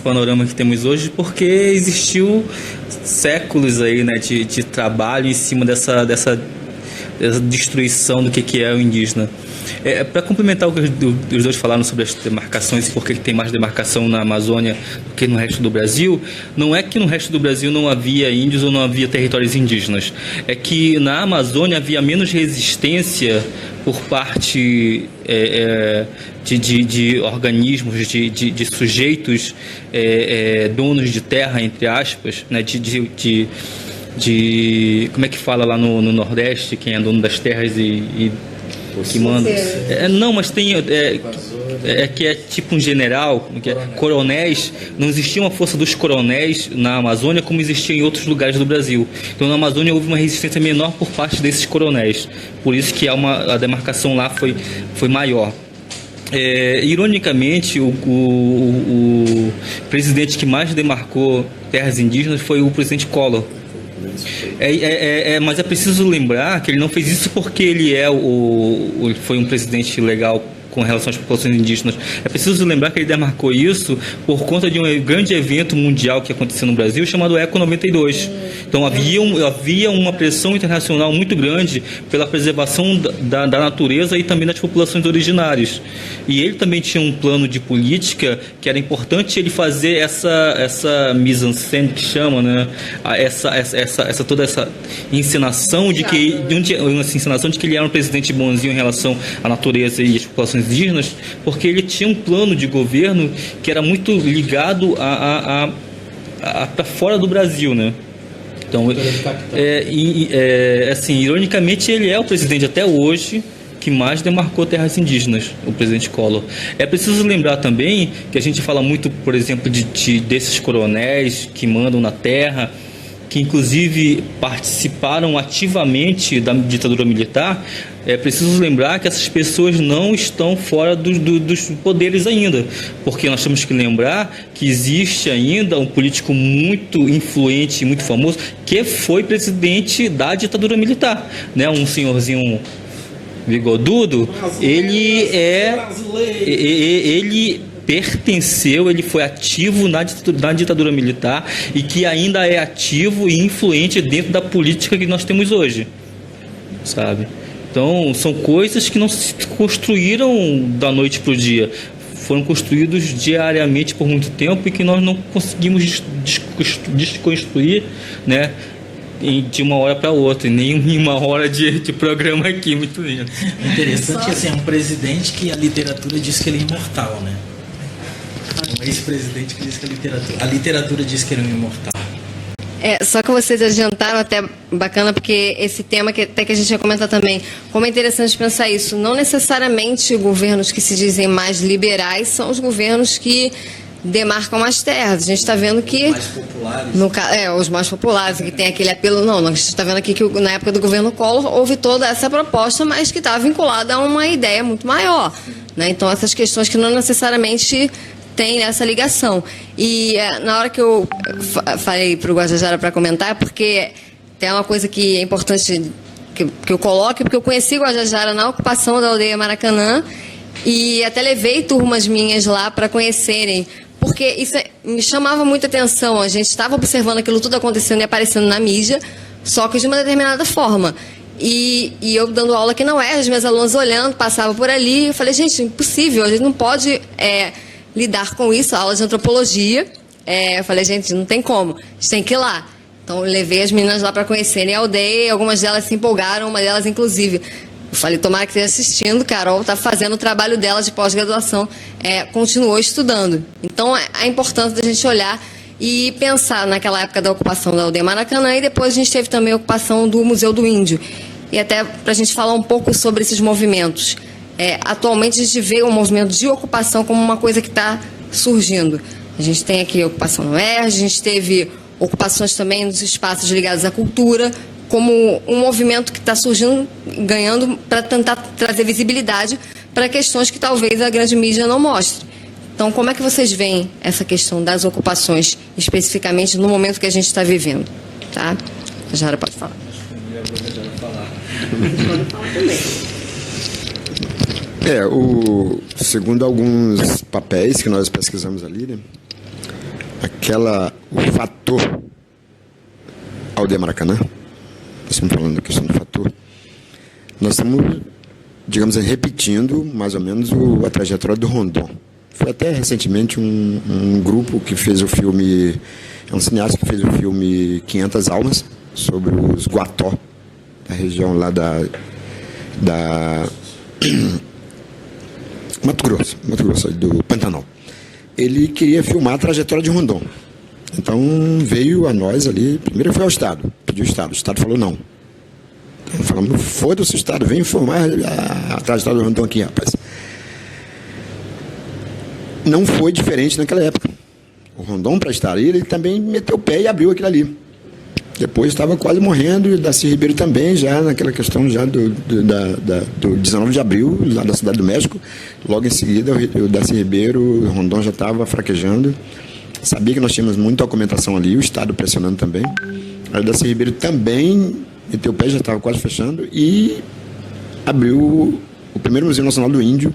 panorama que temos hoje porque existiu séculos aí, né, de trabalho em cima dessa destruição do que é o indígena. Para complementar o que os dois falaram sobre as demarcações e por que tem mais demarcação na Amazônia do que no resto do Brasil, não é que no resto do Brasil não havia índios ou não havia territórios indígenas. É que na Amazônia havia menos resistência por parte de organismos, de sujeitos donos de terra, entre aspas, né, como é que fala lá no Nordeste, quem é dono das terras e que manda. Não, mas tem. Que é tipo um general, que é coronéis. Não existia uma força dos coronéis na Amazônia como existia em outros lugares do Brasil. Então na Amazônia houve uma resistência menor por parte desses coronéis. Por isso que a demarcação lá foi maior. Ironicamente, o presidente que mais demarcou terras indígenas foi o presidente Collor. Mas é preciso lembrar que ele não fez isso porque ele foi um presidente legal com relação às populações indígenas. É preciso lembrar que ele demarcou isso por conta de um grande evento mundial que aconteceu no Brasil, chamado Eco 92. Então havia uma pressão internacional muito grande pela preservação da natureza e também das populações originárias. E ele também tinha um plano de política que era importante ele fazer essa mise-en-scène que chama, né? Toda essa encenação de que ele era um presidente bonzinho em relação à natureza e às populações indígenas, porque ele tinha um plano de governo que era muito ligado para fora do Brasil, né? Então, assim, ironicamente, ele é o presidente até hoje que mais demarcou terras indígenas, o presidente Collor. É preciso lembrar também que a gente fala muito, por exemplo, desses coronéis que mandam na terra, que inclusive participaram ativamente da ditadura militar. É preciso lembrar que essas pessoas não estão fora dos poderes ainda, porque nós temos que lembrar que existe ainda um político muito influente e muito famoso que foi presidente da ditadura militar, né? Um senhorzinho bigodudo. Ele pertenceu, ele foi ativo na ditadura militar e que ainda é ativo e influente dentro da política que nós temos hoje, sabe? Então, são coisas que não se construíram da noite para o dia, foram construídos diariamente por muito tempo e que nós não conseguimos desconstruir, né, de uma hora para outra, nem em uma hora de programa aqui, muito lindo. Interessante, assim, é um presidente que a literatura diz que ele é imortal, né? Um ex-presidente que diz que a literatura diz que ele é imortal. Só que vocês adiantaram, até bacana, porque esse tema que até que a gente ia comentar também, como é interessante pensar isso, não necessariamente governos que se dizem mais liberais são os governos que demarcam as terras. A gente está vendo que... Mais populares. Os mais populares, que tem aquele apelo... Não, a gente está vendo aqui que na época do governo Collor houve toda essa proposta, mas que está vinculada a uma ideia muito maior, né? Então, essas questões que não necessariamente tem essa ligação. E na hora que eu falei para o Guajajara para comentar, porque tem uma coisa que é importante que eu coloque, porque eu conheci o Guajajara na ocupação da aldeia Maracanã e até levei turmas minhas lá para conhecerem, porque isso me chamava muita atenção. A gente estava observando aquilo tudo acontecendo e aparecendo na mídia, só que de uma determinada forma. E eu dando aula aqui na UERJ, as minhas alunas olhando, passava por ali, eu falei, gente, impossível, a gente não pode lidar com isso, a aula de antropologia. Eu falei, gente, não tem como, a gente tem que ir lá. Então, eu levei as meninas lá para conhecerem a aldeia, algumas delas se empolgaram, uma delas, inclusive, eu falei, tomara que esteja assistindo, Carol está fazendo o trabalho dela de pós-graduação, continuou estudando. Então, a importância da gente olhar e pensar naquela época da ocupação da aldeia Maracanã, e depois a gente teve também a ocupação do Museu do Índio. E até para a gente falar um pouco sobre esses movimentos. Atualmente a gente vê o movimento de ocupação como uma coisa que está surgindo. A gente tem aqui a ocupação no ERJ, a gente teve ocupações também nos espaços ligados à cultura, como um movimento que está surgindo, ganhando, para tentar trazer visibilidade para questões que talvez a grande mídia não mostre. Então, como é que vocês veem essa questão das ocupações, especificamente no momento que a gente está vivendo? Tá? A Jara pode falar. Pode falar também. Segundo alguns papéis que nós pesquisamos ali, né, o fator aldeia Maracanã, nós estamos falando da questão do fator, nós estamos, digamos, repetindo mais ou menos a trajetória do Rondon. Foi até recentemente um grupo que fez o filme, um cineasta que fez o filme 500 Almas, sobre os Guató, da região lá da Mato Grosso, do Pantanal. Ele queria filmar a trajetória de Rondon. Então veio a nós ali, primeiro foi ao Estado, pediu o Estado falou não. Então falamos, foda-se o Estado, vem filmar a trajetória do Rondon aqui, rapaz. Não foi diferente naquela época. O Rondon, para estar ali, ele também meteu o pé e abriu aquilo ali. Depois estava quase morrendo, e o Darcy Ribeiro também, já naquela questão já do 19 de abril, lá da Cidade do México. Logo em seguida, o Darcy Ribeiro, o Rondon já estava fraquejando. Sabia que nós tínhamos muita documentação ali, o Estado pressionando também. Aí o Darcy Ribeiro também meteu o pé, já estava quase fechando, e abriu o primeiro Museu Nacional do Índio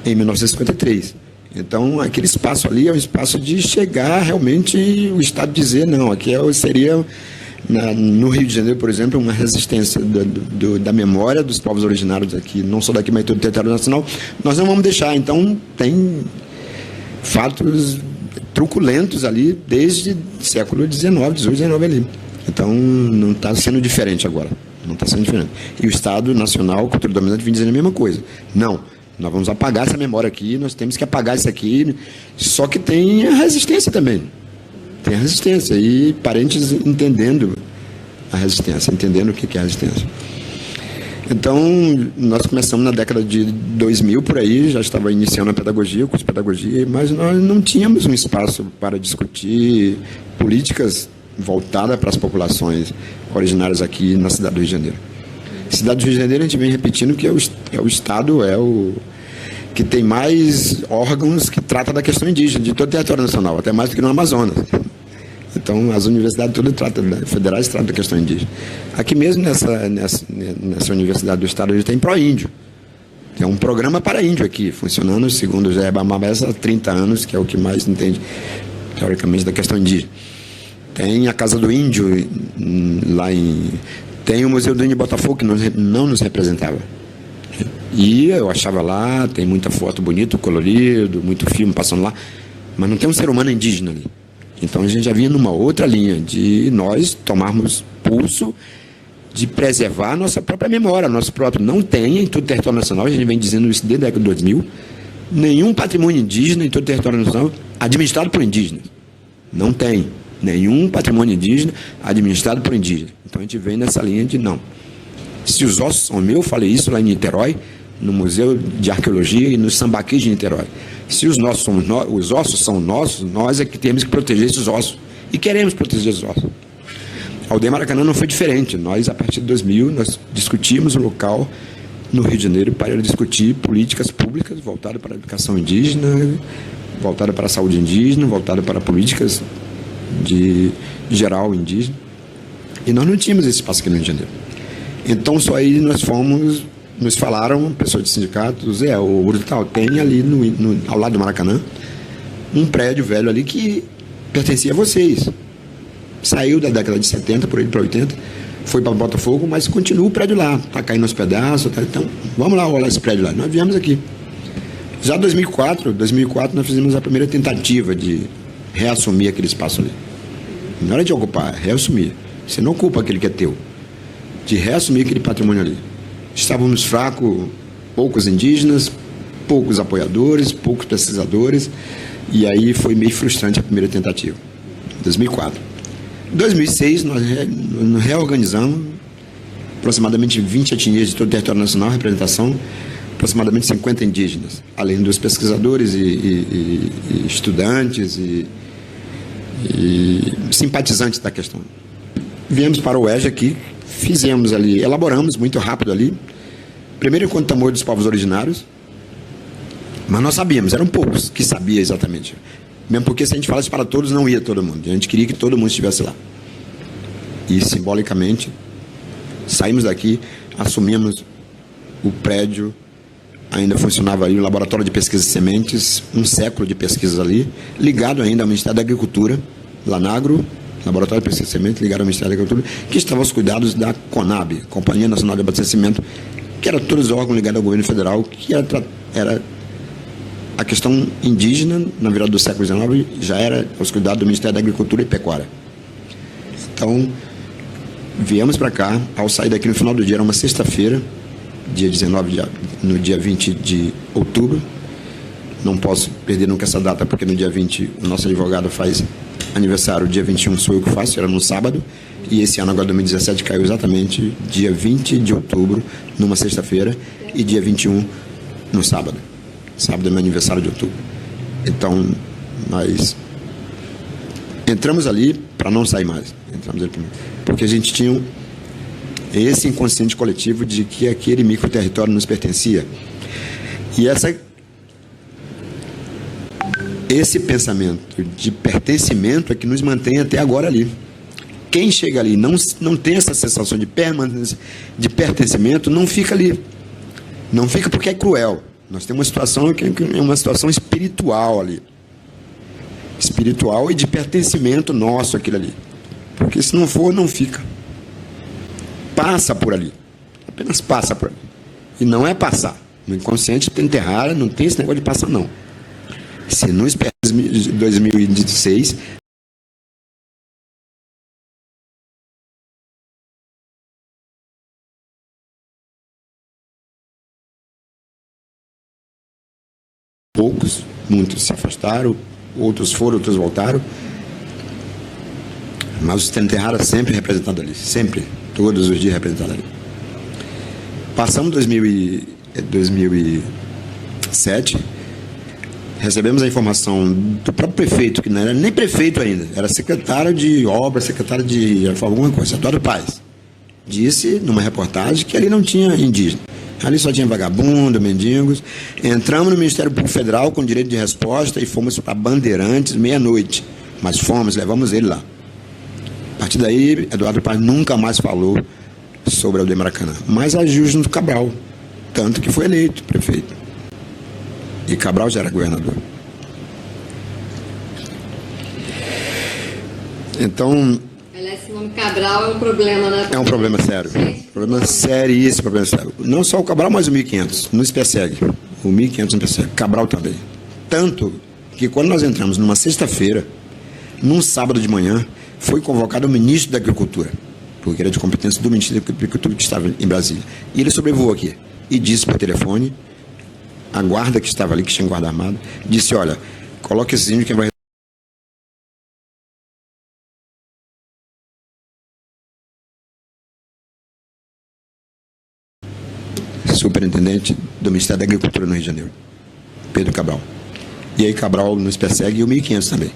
em 1953. Então, aquele espaço ali é um espaço de chegar realmente o Estado dizer, não, aqui seria, no Rio de Janeiro, por exemplo, uma resistência da memória dos povos originários aqui, não só daqui, mas todo o território nacional, nós não vamos deixar. Então, tem fatos truculentos ali desde o século XIX, XVIII, XIX ali. Então, não está sendo diferente agora. Não está sendo diferente. E o Estado Nacional, cultura dominante, vem dizendo a mesma coisa. Não, nós vamos apagar essa memória aqui, nós temos que apagar isso aqui, só que tem a resistência também. Tem a resistência, e parentes entendendo a resistência, entendendo o que é a resistência. Então, nós começamos na década de 2000, por aí, já estava iniciando a pedagogia, o curso de pedagogia, mas nós não tínhamos um espaço para discutir políticas voltadas para as populações originárias aqui na cidade do Rio de Janeiro. Cidade do Rio de Janeiro, a gente vem repetindo que é o Estado, que tem mais órgãos que tratam da questão indígena, de todo o território nacional, até mais do que no Amazonas. Então, as universidades todas federais tratam da questão indígena. Aqui mesmo, nessa universidade do Estado, a gente tem Pró-Índio. Tem um programa para índio aqui, funcionando, segundo o Zé Bamabés, há 30 anos, que é o que mais entende, teoricamente, da questão indígena. Tem a Casa do Índio, tem o Museu do Índio Botafogo, que não nos representava. E eu achava lá, tem muita foto bonita, colorido, muito filme passando lá, mas não tem um ser humano indígena ali. Então a gente já vinha numa outra linha de nós tomarmos pulso de preservar a nossa própria memória, nosso próprio. Não tem em todo o território nacional, a gente vem dizendo isso desde a década de 2000, nenhum patrimônio indígena em todo o território nacional administrado por indígenas. Não tem nenhum patrimônio indígena administrado por indígena. Então a gente vem nessa linha de não. Se os ossos são meus, eu falei isso lá em Niterói, no Museu de Arqueologia e no Sambaqui de Niterói. Se os ossos são nossos, nós é que temos que proteger esses ossos. E queremos proteger esses ossos. A Aldeia Maracanã não foi diferente. Nós, a partir de 2000, nós discutimos o local no Rio de Janeiro para discutir políticas públicas voltadas para a educação indígena, voltadas para a saúde indígena, voltadas para políticas de geral indígena. E nós não tínhamos esse espaço aqui no Rio de Janeiro. Então, só aí nos falaram, pessoas de sindicatos, o Brutal tem ali ao lado do Maracanã um prédio velho ali que pertencia a vocês. Saiu da década de 70, por aí para 80, foi para Botafogo, mas continua o prédio lá, está caindo aos pedaços, então vamos lá olhar esse prédio lá. Nós viemos aqui. Já em 2004 nós fizemos a primeira tentativa de reassumir aquele espaço ali. Não era de ocupar, reassumir. Você não ocupa aquele que é teu. De reassumir aquele patrimônio ali. Estávamos fracos, poucos indígenas, poucos apoiadores, poucos pesquisadores, e aí foi meio frustrante a primeira tentativa, 2004. Em 2006, nós nos reorganizamos, aproximadamente 20 etnias de todo o território nacional, representação, aproximadamente 50 indígenas, além dos pesquisadores e estudantes e simpatizantes da questão. Viemos para o UERJ aqui, fizemos ali, elaboramos muito rápido ali, primeiro encontro tambor dos povos originários, mas nós sabíamos, eram poucos que sabiam exatamente. Mesmo porque se a gente falasse para todos, não ia todo mundo. A gente queria que todo mundo estivesse lá. E simbolicamente, saímos daqui, assumimos o prédio, ainda funcionava ali o Laboratório de Pesquisa de Sementes, um século de pesquisas ali, ligado ainda ao Ministério da Agricultura, Lanagro, Laboratório de Pesquisa de Sementes, ligado ao Ministério da Agricultura, que estava aos cuidados da CONAB, Companhia Nacional de Abastecimento, que era todos os órgãos ligados ao governo federal, que era a questão indígena, na virada do século XIX, já era aos cuidados do Ministério da Agricultura e Pecuária. Então, viemos para cá, ao sair daqui no final do dia, era uma sexta-feira, dia 19, no dia 20 de outubro, não posso perder nunca essa data, porque no dia 20 o nosso advogado faz aniversário, dia 21 sou eu que faço, era no sábado, e esse ano, agora 2017, caiu exatamente dia 20 de outubro, numa sexta-feira, e dia 21 no sábado. Sábado é meu aniversário de outubro. Então, nós entramos ali para não sair mais. Entramos ali porque a gente tinha esse inconsciente coletivo de que aquele microterritório nos pertencia. E esse pensamento de pertencimento é que nos mantém até agora ali. Quem chega ali não tem essa sensação de permanência, de pertencimento, não fica ali. Não fica porque é cruel. Nós temos uma situação que é uma situação espiritual ali. Espiritual e de pertencimento nosso aquilo ali. Porque se não for, não fica. Passa por ali. Apenas passa por ali. E não é passar. No inconsciente tem terra, não tem esse negócio de passar, não. Se não espera 2016... Poucos, muitos se afastaram, outros foram, outros voltaram. Mas o sistema Terrara sempre representado ali, sempre, todos os dias representado ali. Passamos 2007, recebemos a informação do próprio prefeito, que não era nem prefeito ainda, era secretário de obra, secretário de alguma coisa, Eduardo Paes. Disse numa reportagem que ali não tinha indígena. Ali só tinha vagabundo, mendigos. Entramos no Ministério Público Federal com direito de resposta e fomos para Bandeirantes meia-noite. Mas fomos, levamos ele lá. A partir daí, Eduardo Paes nunca mais falou sobre o Aldemar. Mas agiu junto com Cabral. Tanto que foi eleito prefeito. E Cabral já era governador. Então... Esse nome Cabral é um problema, né? É um problema sério. Problema seríssimo, problema sério. Não só o Cabral, mas o 1500. Não se persegue. O 1500 não persegue. Cabral também. Tanto que quando nós entramos numa sexta-feira, num sábado de manhã, foi convocado o ministro da Agricultura, porque era de competência do Ministério da Agricultura que estava em Brasília. E ele sobrevoou aqui e disse por telefone, a guarda que estava ali, que tinha guarda armado, disse, olha, coloque esses índios que vai... Superintendente do Ministério da Agricultura no Rio de Janeiro, Pedro Cabral. E aí Cabral nos persegue e o 1500 também.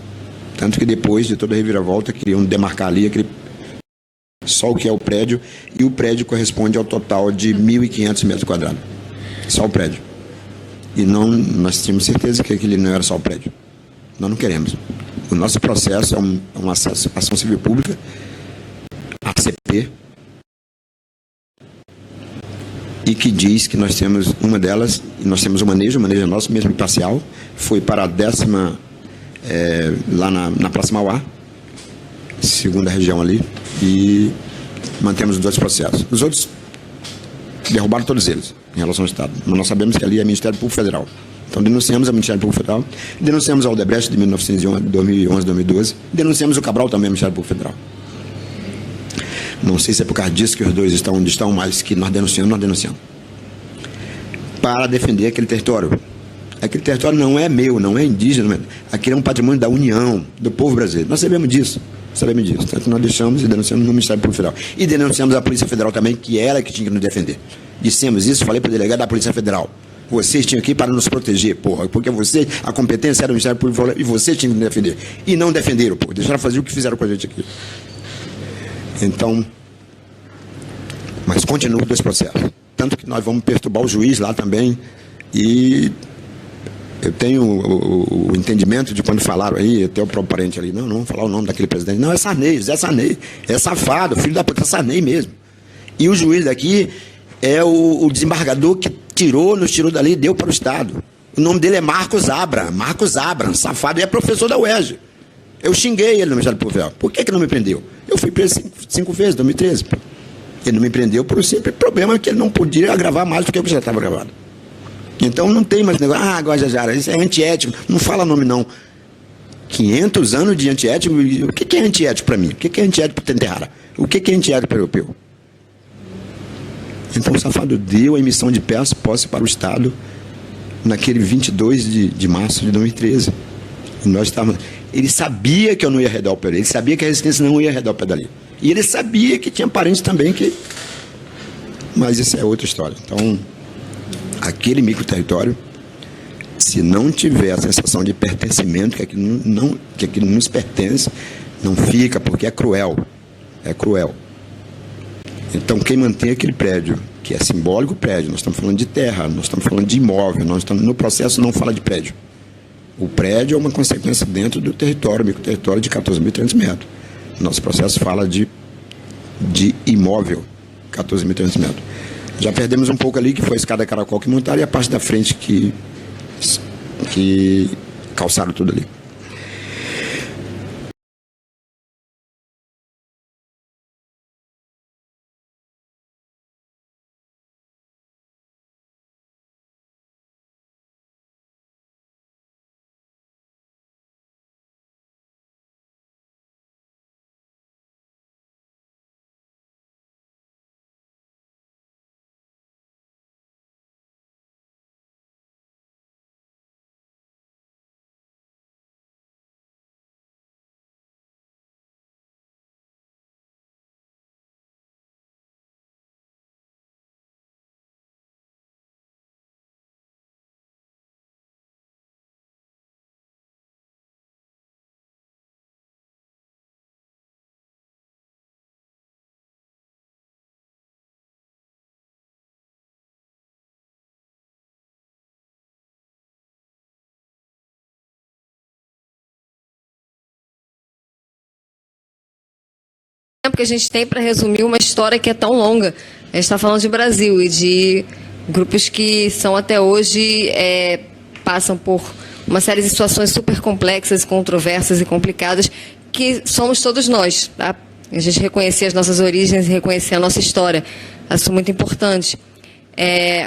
Tanto que depois de toda a reviravolta queriam demarcar ali aquele só o que é o prédio, e o prédio corresponde ao total de 1.500 metros quadrados. Só o prédio. E não, nós tínhamos certeza que aquele não era só o prédio. Nós não queremos. O nosso processo é uma ação civil pública, ACP, e que diz que nós temos uma delas, nós temos o manejo é nosso, mesmo parcial, foi para a 10ª, lá na Praça Mauá, segunda região ali, e mantemos os 2 processos. Os outros derrubaram todos eles, em relação ao Estado. Mas nós sabemos que ali é Ministério Público Federal. Então denunciamos o Ministério Público Federal, denunciamos a Odebrecht de 2011, 2012, denunciamos o Cabral também, Ministério Público Federal. Não sei se é por causa disso que os dois estão onde estão, mas que nós denunciamos. Para defender aquele território. Aquele território não é meu, não é indígena, aquele é um patrimônio da União, do povo brasileiro. Nós sabemos disso. Tanto nós deixamos e denunciamos no Ministério Público Federal. E denunciamos a Polícia Federal também, que era que tinha que nos defender. Dissemos isso, falei para o delegado da Polícia Federal. Vocês tinham aqui para nos proteger, porra, porque você, a competência era do Ministério Público Federal e vocês tinham que nos defender. E não defenderam, porra. Deixaram fazer o que fizeram com a gente aqui. Então, mas continua os 2 processos. Tanto que nós vamos perturbar o juiz lá também. E eu tenho o entendimento de quando falaram aí, até o próprio parente ali, não vamos falar o nome daquele presidente. Não, é Sarney, Zé Sarney. É safado, filho da puta, Sarney mesmo. E o juiz daqui é o desembargador que nos tirou dali e deu para o Estado. O nome dele é Marcos Abram, safado, e é professor da UERJ. Eu xinguei ele no Ministério Público Federal. Por que não me prendeu? Eu fui preso 5 vezes, 2013. Ele não me prendeu por um simples problema que ele não podia agravar mais do que eu já estava gravado. Então não tem mais negócio, Guajajara, isso é antiético. Não fala nome, não. 500 anos de antiético. O que é antiético para mim? O que é antiético para o Terrara? O que é antiético para o europeu? Então o safado deu a emissão de posse para o Estado naquele 22 de março de 2013. E nós estávamos... Ele sabia que eu não ia arredar o pé dele, ele sabia que a resistência não ia arredar o pé dali. E ele sabia que tinha parentes também que... Mas isso é outra história. Então, aquele microterritório, se não tiver a sensação de pertencimento, que aquilo nos pertence, não fica, porque é cruel. É cruel. Então, quem mantém aquele prédio, que é simbólico prédio, nós estamos falando de terra, nós estamos falando de imóvel, no processo não fala de prédio. O prédio é uma consequência dentro do território, microterritório de 14.300 metros. Nosso processo fala de imóvel, 14.300 metros. Já perdemos um pouco ali, que foi a escada caracol que montaram, e a parte da frente que calçaram tudo ali. Que a gente tem para resumir uma história que é tão longa. A gente está falando de Brasil e de grupos que são até hoje passam por uma série de situações super complexas, controversas e complicadas, que somos todos nós, tá? A gente reconhecer as nossas origens e reconhecer a nossa história, acho muito importante.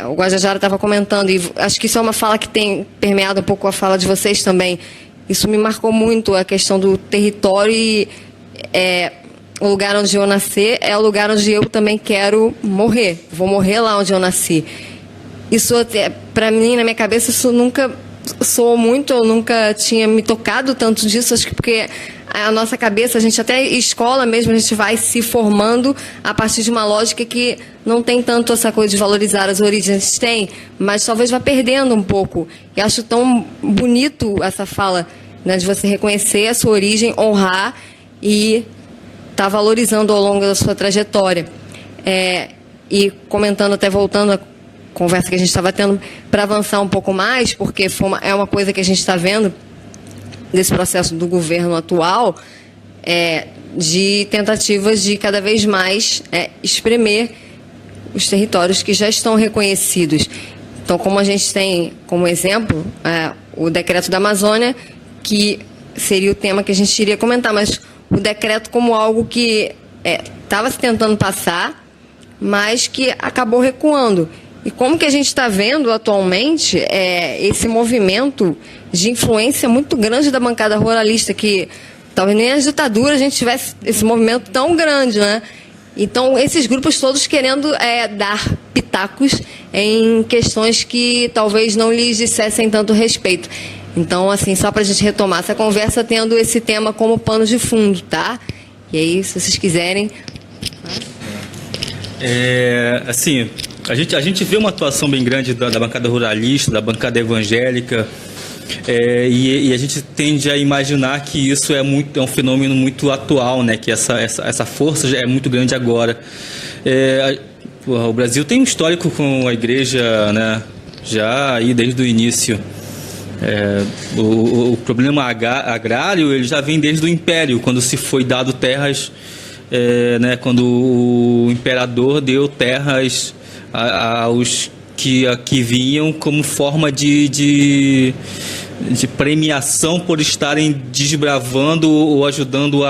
O Guajajara estava comentando, e acho que isso é uma fala que tem permeado um pouco a fala de vocês também. Isso me marcou muito, a questão do território e o lugar onde eu nasci é o lugar onde eu também quero morrer. Vou morrer lá onde eu nasci. Isso, para mim, na minha cabeça, isso nunca soou muito, eu nunca tinha me tocado tanto disso, acho que porque a nossa cabeça, a gente até escola mesmo, a gente vai se formando a partir de uma lógica que não tem tanto essa coisa de valorizar as origens, a gente tem, mas talvez vá perdendo um pouco. E acho tão bonito essa fala, né, de você reconhecer a sua origem, honrar e está valorizando ao longo da sua trajetória. E comentando, até voltando à conversa que a gente estava tendo, para avançar um pouco mais, porque é uma coisa que a gente está vendo desse processo do governo atual, de tentativas de cada vez mais espremer os territórios que já estão reconhecidos. Então, como a gente tem como exemplo o decreto da Amazônia, que seria o tema que a gente iria comentar, mas o decreto como algo que estava se tentando passar, mas que acabou recuando. E como que a gente está vendo atualmente esse movimento de influência muito grande da bancada ruralista, que talvez nem na ditadura a gente tivesse esse movimento tão grande, né? Então, esses grupos todos querendo dar pitacos em questões que talvez não lhes dissessem tanto respeito. Então, assim, só para a gente retomar essa conversa, tendo esse tema como pano de fundo, tá? E aí, se vocês quiserem... Assim, a gente vê uma atuação bem grande da bancada ruralista, da bancada evangélica, e a gente tende a imaginar que isso é um fenômeno muito atual, né? Que essa força já é muito grande agora. O Brasil tem um histórico com a igreja, né? Já aí desde o início. O problema agrário ele já vem desde o Império, quando se foi dado terras, né, quando o imperador deu terras aos que vinham como forma de premiação por estarem desbravando ou ajudando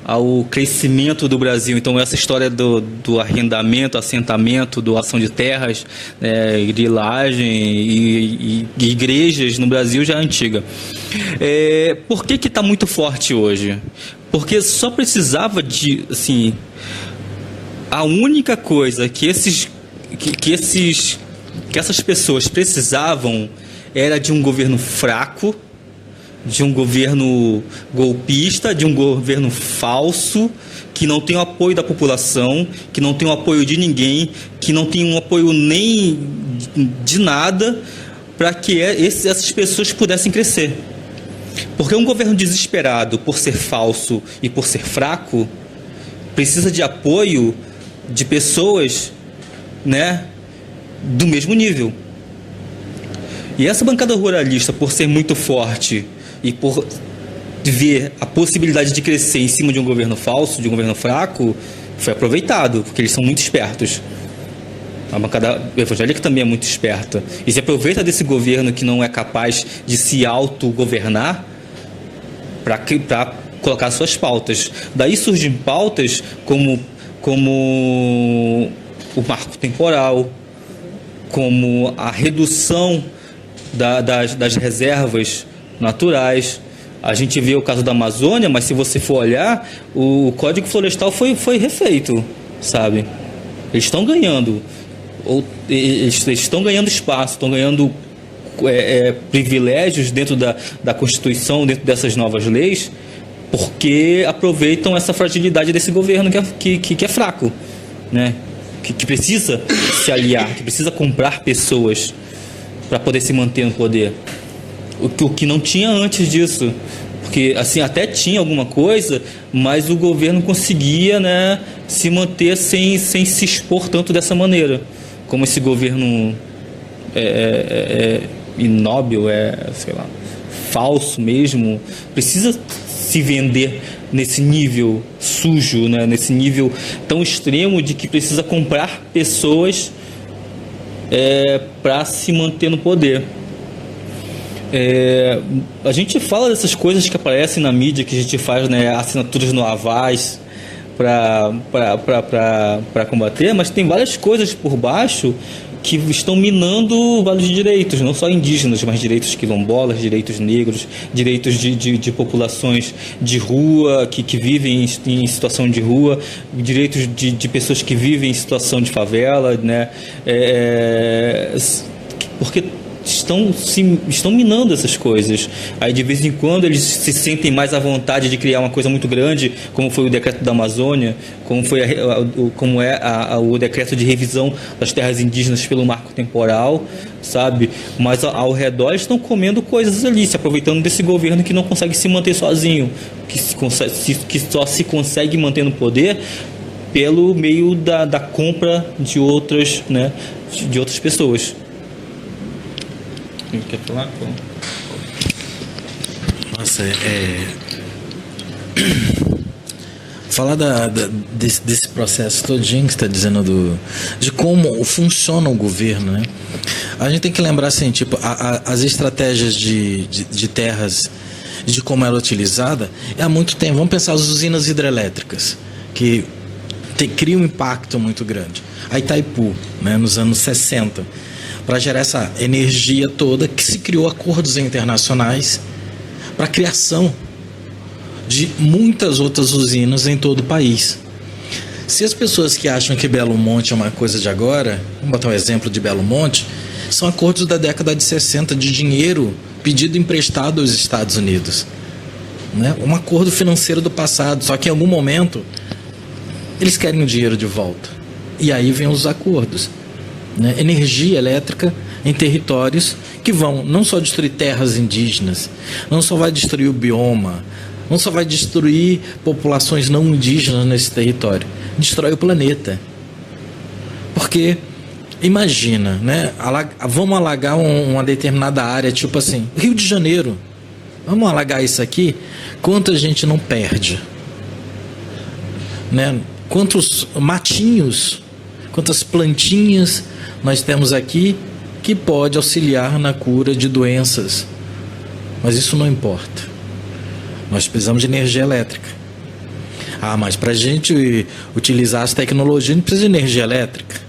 ao crescimento do Brasil. Então, essa história do arrendamento, assentamento, doação de terras, grilagem e igrejas no Brasil já é antiga. Por que está muito forte hoje? Porque só precisava de, assim, a única coisa que essas pessoas precisavam era de um governo fraco, de um governo golpista, de um governo falso, que não tem o apoio da população, que não tem o apoio de ninguém, que não tem um apoio nem de nada, para que essas pessoas pudessem crescer. Porque um governo desesperado por ser falso e por ser fraco, precisa de apoio de pessoas, né, do mesmo nível. E essa bancada ruralista, por ser muito forte e por ver a possibilidade de crescer em cima de um governo falso, de um governo fraco, foi aproveitado, porque eles são muito espertos. A bancada evangélica também é muito esperta e se aproveita desse governo que não é capaz de se autogovernar para colocar suas pautas. Daí surgem pautas como o marco temporal, como a redução das reservas naturais. A gente vê o caso da Amazônia, mas se você for olhar, o Código Florestal foi refeito, sabe? Eles estão ganhando, eles estão ganhando espaço, estão ganhando privilégios dentro da Constituição, dentro dessas novas leis, porque aproveitam essa fragilidade desse governo que é fraco, né? Que precisa se aliar, que precisa comprar pessoas para poder se manter no poder. O que não tinha antes disso. Porque assim, até tinha alguma coisa, mas o governo conseguia, né, se manter sem se expor tanto dessa maneira. Como esse governo inóbil, sei lá, falso mesmo, precisa se vender nesse nível sujo, né, nesse nível tão extremo de que precisa comprar pessoas para se manter no poder. A gente fala dessas coisas que aparecem na mídia, que a gente faz, né, assinaturas no Avaz para combater, mas tem várias coisas por baixo que estão minando vários direitos, não só indígenas, mas direitos quilombolas, direitos negros, direitos de populações de rua, que vivem em situação de rua, direitos de pessoas que vivem em situação de favela, né? Porque estão minando essas coisas. Aí de vez em quando eles se sentem mais à vontade de criar uma coisa muito grande, como foi o decreto da Amazônia, como é o decreto de revisão das terras indígenas pelo marco temporal, sabe? Mas ao redor eles estão comendo coisas ali, se aproveitando desse governo que não consegue se manter sozinho, que só se consegue manter no poder pelo meio da compra de outras, né, de outras pessoas. Quer falar? Nossa, falar desse processo todinho que você está dizendo de como funciona o governo, né? A gente tem que lembrar assim, tipo, as estratégias de terras, de como ela é utilizada, há muito tempo. Vamos pensar as usinas hidrelétricas, que criam um impacto muito grande. A Itaipu, né, nos anos 60, para gerar essa energia toda, que se criou acordos internacionais para a criação de muitas outras usinas em todo o país. Se as pessoas que acham que Belo Monte é uma coisa de agora, vamos botar um exemplo de Belo Monte, são acordos da década de 60 de dinheiro pedido emprestado aos Estados Unidos, né? Um acordo financeiro do passado, só que em algum momento eles querem o dinheiro de volta. E aí vem os acordos, né? Energia elétrica em territórios que vão não só destruir terras indígenas, não só vai destruir o bioma, não só vai destruir populações não indígenas nesse território, destrói o planeta. Porque imagina, né? Vamos alagar uma determinada área, tipo assim, Rio de Janeiro. Vamos alagar isso aqui, quanto a gente não perde, né? Quantos matinhos, quantas plantinhas nós temos aqui que pode auxiliar na cura de doenças. Mas isso não importa. Nós precisamos de energia elétrica. Ah, mas para a gente utilizar as tecnologias não precisa de energia elétrica.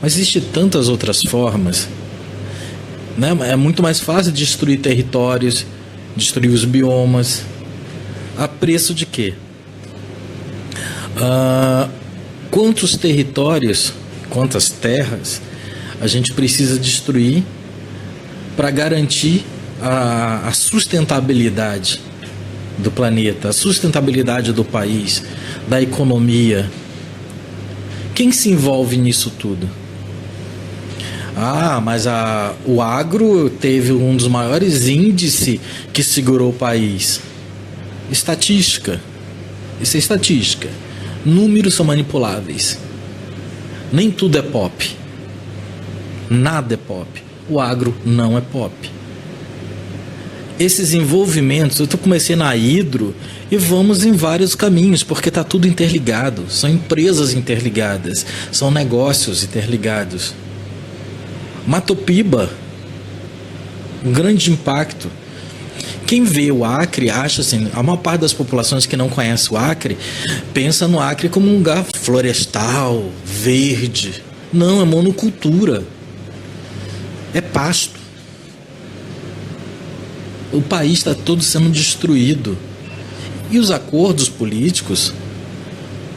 Mas existem tantas outras formas, né? É muito mais fácil destruir territórios, destruir os biomas. A preço de quê? Quantos territórios, quantas terras a gente precisa destruir para garantir a sustentabilidade do planeta, a sustentabilidade do país, da economia? Quem se envolve nisso tudo? Ah, mas o agro teve um dos maiores índices que segurou o país. Estatística. Isso é estatística. Números são manipuláveis. Nem tudo é pop. Nada é pop. O agro não é pop. esses envolvimentos, eu comecei na Hidro e vamos em vários caminhos, porque está tudo interligado, são empresas interligadas, são negócios interligados. Matopiba, um grande impacto. Quem vê o Acre acha assim, a maior parte das populações que não conhece o Acre pensa no Acre como um lugar florestal, verde. Não, é monocultura, é pasto. O país está todo sendo destruído. E os acordos políticos,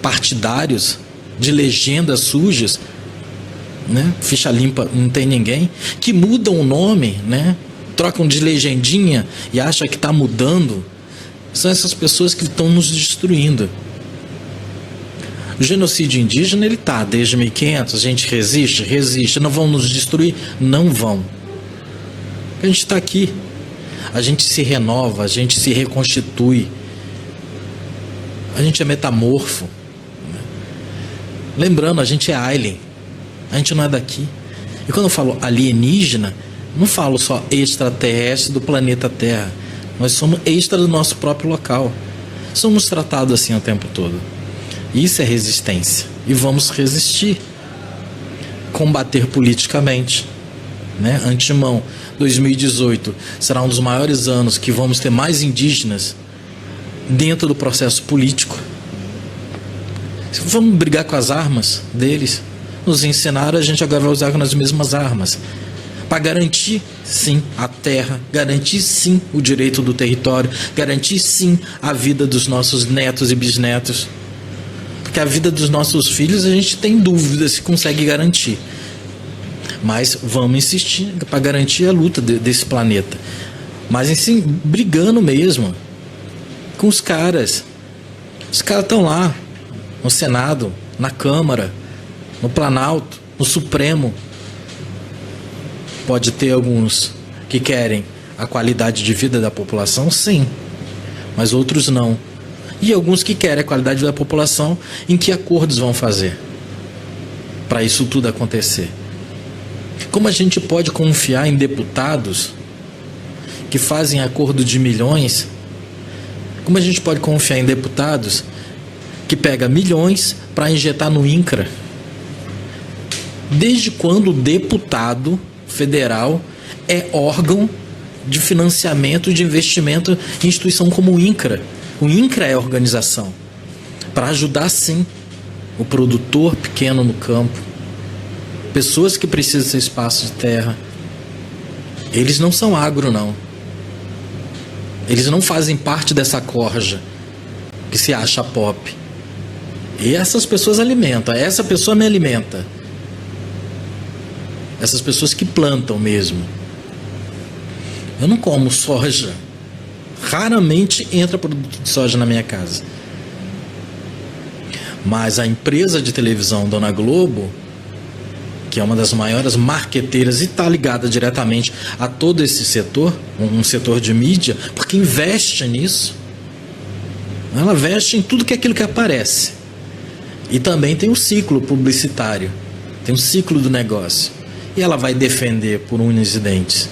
partidários, de legendas sujas, né? Ficha limpa, não tem ninguém, que mudam o nome, né? Trocam de legendinha e acham que está mudando, são essas pessoas que estão nos destruindo. O genocídio indígena, ele está desde 1500, a gente resiste, não vão nos destruir? Não vão. A gente está aqui, a gente se renova, a gente se reconstitui, a gente é metamorfo. Lembrando, a gente é alien, a gente não é daqui. E quando eu falo alienígena, não falo só extraterrestre do planeta Terra. Nós somos extra do nosso próprio local. Somos tratados assim o tempo todo. Isso é resistência. E vamos resistir. Combater politicamente, né? Antemão, 2018 será um dos maiores anos que vamos ter mais indígenas dentro do processo político. Vamos brigar com as armas deles. Nos ensinaram, a gente agora vai usar as mesmas armas. Para garantir, sim, a terra, garantir, sim, o direito do território, garantir, sim, a vida dos nossos netos e bisnetos. Porque a vida dos nossos filhos a gente tem dúvida se consegue garantir. Mas vamos insistir para garantir a luta desse planeta. Mas, assim, brigando mesmo com os caras. Os caras estão lá, no Senado, na Câmara, no Planalto, no Supremo. Pode ter alguns que querem a qualidade de vida da população, sim, mas outros não. E alguns que querem a qualidade da população, em que acordos vão fazer para isso tudo acontecer? Como a gente pode confiar em deputados que fazem acordo de milhões? Como a gente pode confiar em deputados que pegam milhões para injetar no INCRA? Desde quando o deputado federal é órgão de financiamento, de investimento em instituição como o INCRA? O INCRA é a organização para ajudar, sim, o produtor pequeno no campo, pessoas que precisam desse espaço de terra. Eles não são agro, não. Eles não fazem parte dessa corja que se acha pop. E essas pessoas alimentam. Essa pessoa me alimenta. Essas pessoas que plantam mesmo. Eu não como soja. Raramente entra produto de soja na minha casa. Mas a empresa de televisão Dona Globo, que é uma das maiores marqueteiras e está ligada diretamente a todo esse setor, um setor de mídia, porque investe nisso. Ela investe em tudo que é aquilo que aparece. E também tem o ciclo publicitário, tem o ciclo do negócio. E ela vai defender por unhas e dentes.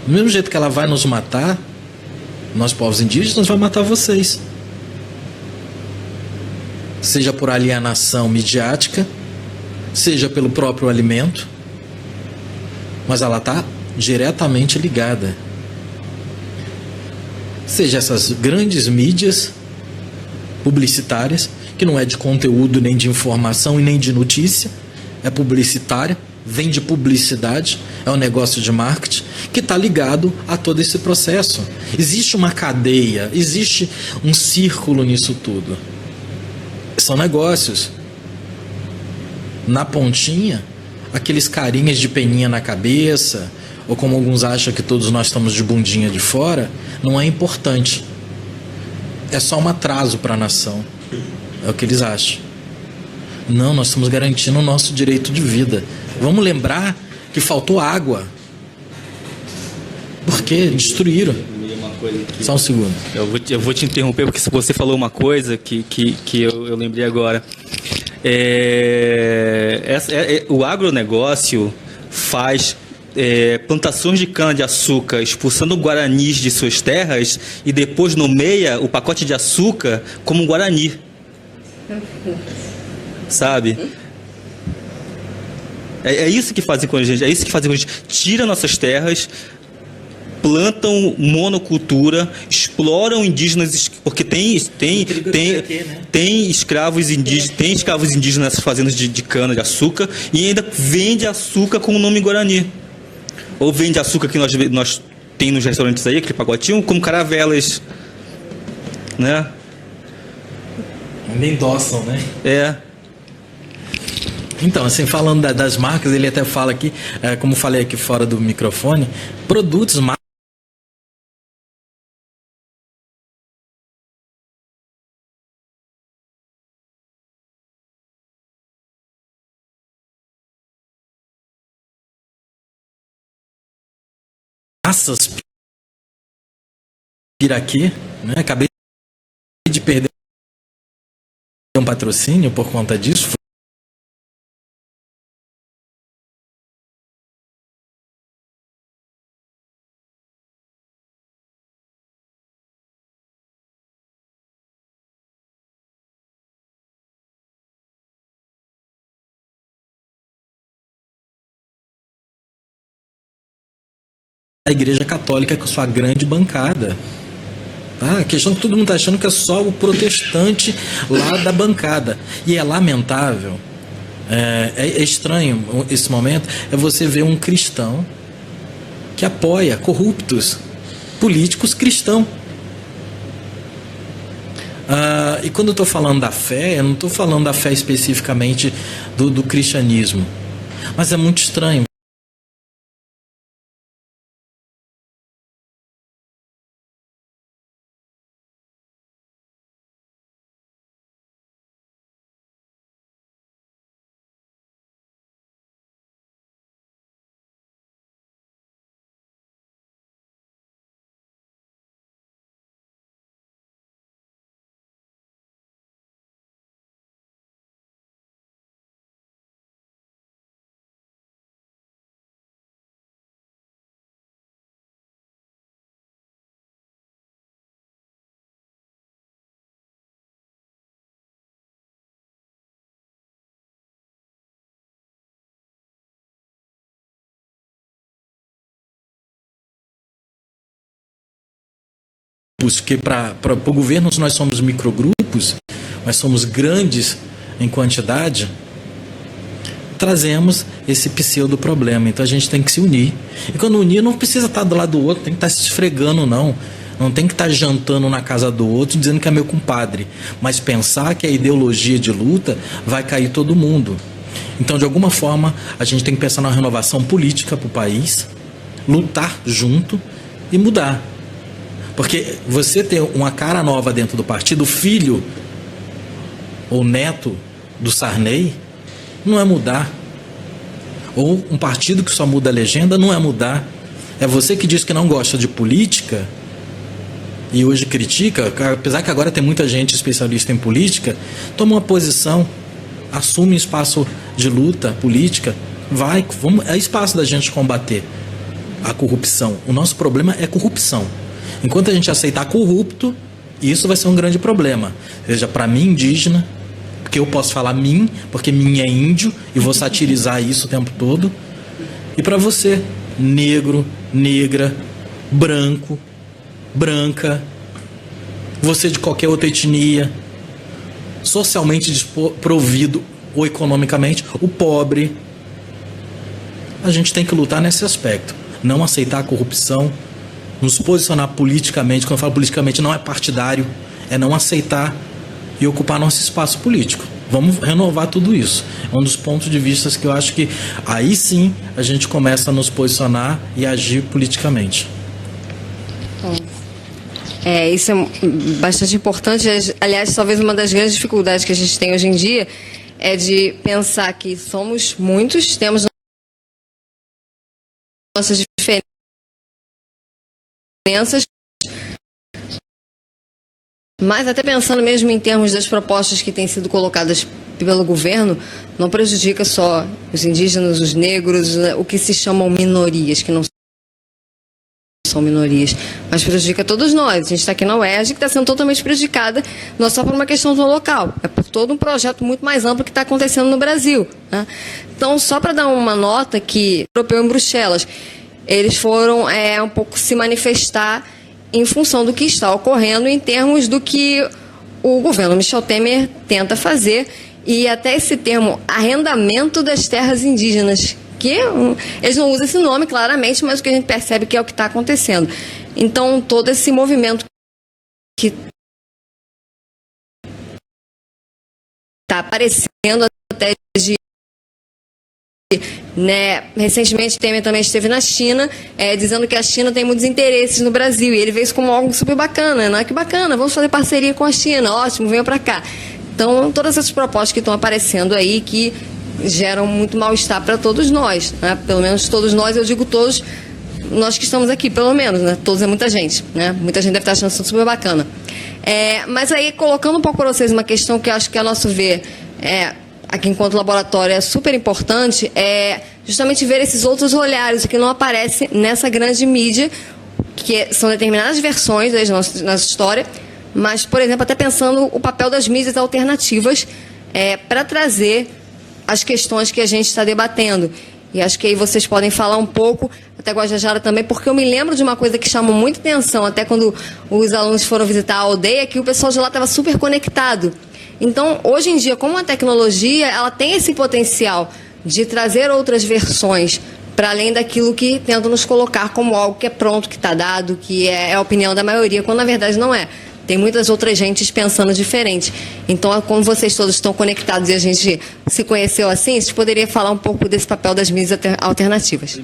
Do mesmo jeito que ela vai nos matar, nós povos indígenas, vai matar vocês. Seja por alienação midiática, seja pelo próprio alimento, mas ela está diretamente ligada. Seja essas grandes mídias publicitárias, que não é de conteúdo, nem de informação e nem de notícia, é publicitária, vem de publicidade, é um negócio de marketing, que está ligado a todo esse processo. Existe uma cadeia, existe um círculo nisso tudo. São negócios. Na pontinha, aqueles carinhas de peninha na cabeça, ou como alguns acham que todos nós estamos de bundinha de fora, não é importante. É só um atraso para a nação. É o que eles acham. Não, nós estamos garantindo o nosso direito de vida. Vamos lembrar que faltou água. Por quê? Destruíram. Só um segundo. Eu vou te interromper, porque você falou uma coisa que eu lembrei agora. O agronegócio faz plantações de cana-de-açúcar expulsando guaranis de suas terras e depois nomeia o pacote de açúcar como um guarani. Sabe? É isso que fazem com a gente. É isso que fazem com a gente. Tira nossas terras, plantam monocultura, exploram indígenas, porque tem escravos indígenas nessas fazendas de cana de açúcar e ainda vende açúcar com o nome Guarani. Ou vende açúcar que nós tem nos restaurantes aí, aquele pacotinho, como caravelas, né? Ainda endossam, né? É. Então, assim, falando das marcas, ele até fala aqui, como falei aqui fora do microfone, produtos, massas, Piraquê, né? Acabei de perder um patrocínio por conta disso. A Igreja Católica com sua grande bancada. Tá? A questão é que todo mundo está achando que é só o protestante lá da bancada. E é lamentável, é estranho esse momento, é você ver um cristão que apoia corruptos políticos cristãos. E quando eu estou falando da fé, eu não estou falando da fé especificamente do cristianismo. Mas é muito estranho. Porque para o governo nós somos microgrupos, nós somos grandes em quantidade, trazemos esse pseudo problema. Então a gente tem que se unir. E quando unir, não precisa estar do lado do outro, tem que estar se esfregando, não. Não tem que estar jantando na casa do outro dizendo que é meu compadre. Mas pensar que a ideologia de luta vai cair todo mundo. Então, de alguma forma, a gente tem que pensar numa renovação política para o país, lutar junto e mudar. Porque você ter uma cara nova dentro do partido, filho ou neto do Sarney, não é mudar. Ou um partido que só muda a legenda, não é mudar. É você que diz que não gosta de política e hoje critica, apesar que agora tem muita gente especialista em política, toma uma posição, assume espaço de luta política, é espaço da gente combater a corrupção. O nosso problema é corrupção. Enquanto a gente aceitar corrupto, isso vai ser um grande problema. Seja para mim, indígena, porque eu posso falar mim, porque mim é índio, e vou satirizar isso o tempo todo. E para você, negro, negra, branco, branca, você de qualquer outra etnia, socialmente desprovido ou economicamente, o pobre. A gente tem que lutar nesse aspecto. Não aceitar a corrupção, nos posicionar politicamente. Quando eu falo politicamente, não é partidário, é não aceitar e ocupar nosso espaço político. Vamos renovar tudo isso. É um dos pontos de vista que eu acho que aí sim a gente começa a nos posicionar e agir politicamente. Isso é bastante importante. Aliás, talvez uma das grandes dificuldades que a gente tem hoje em dia é de pensar que somos muitos, temos nossas diferenças, mas até pensando mesmo em termos das propostas que têm sido colocadas pelo governo não prejudica só os indígenas, os negros, o que se chamam minorias, que não são minorias, mas prejudica todos nós. A gente está aqui na UERJ, que está sendo totalmente prejudicada, não só por uma questão do local, é por todo um projeto muito mais amplo que está acontecendo no Brasil, né? Então, só para dar uma nota que o europeu em Bruxelas, eles foram um pouco se manifestar em função do que está ocorrendo em termos do que o governo Michel Temer tenta fazer, e até esse termo, arrendamento das terras indígenas, que eles não usam esse nome claramente, mas o que a gente percebe que é o que está acontecendo. Então, todo esse movimento que está aparecendo até de... Né, recentemente Temer também esteve na China, dizendo que a China tem muitos interesses no Brasil, e ele vê isso como algo super bacana, né? Que bacana, vamos fazer parceria com a China, ótimo, venham para cá. Então, todas essas propostas que estão aparecendo aí, que geram muito mal-estar para todos nós, né? Pelo menos todos nós, eu digo todos nós que estamos aqui, pelo menos, né? Todos é muita gente, né? Muita gente deve estar achando isso super bacana. Mas aí, colocando um pouco para vocês uma questão que eu acho que, a nosso ver, aqui enquanto laboratório é super importante, é justamente ver esses outros olhares que não aparecem nessa grande mídia, que são determinadas versões da nossa história, mas, por exemplo, até pensando o papel das mídias alternativas para trazer as questões que a gente está debatendo. E acho que aí vocês podem falar um pouco, até Guajajara também, porque eu me lembro de uma coisa que chamou muita atenção, até quando os alunos foram visitar a aldeia, que o pessoal de lá estava super conectado. Então, hoje em dia, como a tecnologia, ela tem esse potencial de trazer outras versões para além daquilo que tenta nos colocar como algo que é pronto, que está dado, que é a opinião da maioria, quando na verdade não é. Tem muitas outras gentes pensando diferente. Então, como vocês todos estão conectados e a gente se conheceu assim, você poderia falar um pouco desse papel das mídias alternativas?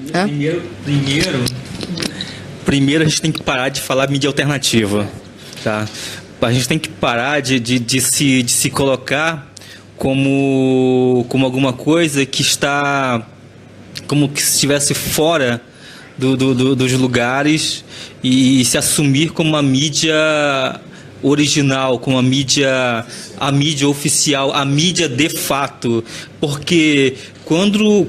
Primeiro a gente tem que parar de falar mídia alternativa, tá? A gente tem que parar de se colocar como alguma coisa que está como que estivesse fora dos lugares e se assumir como uma mídia original, como a mídia oficial, a mídia de fato, porque quando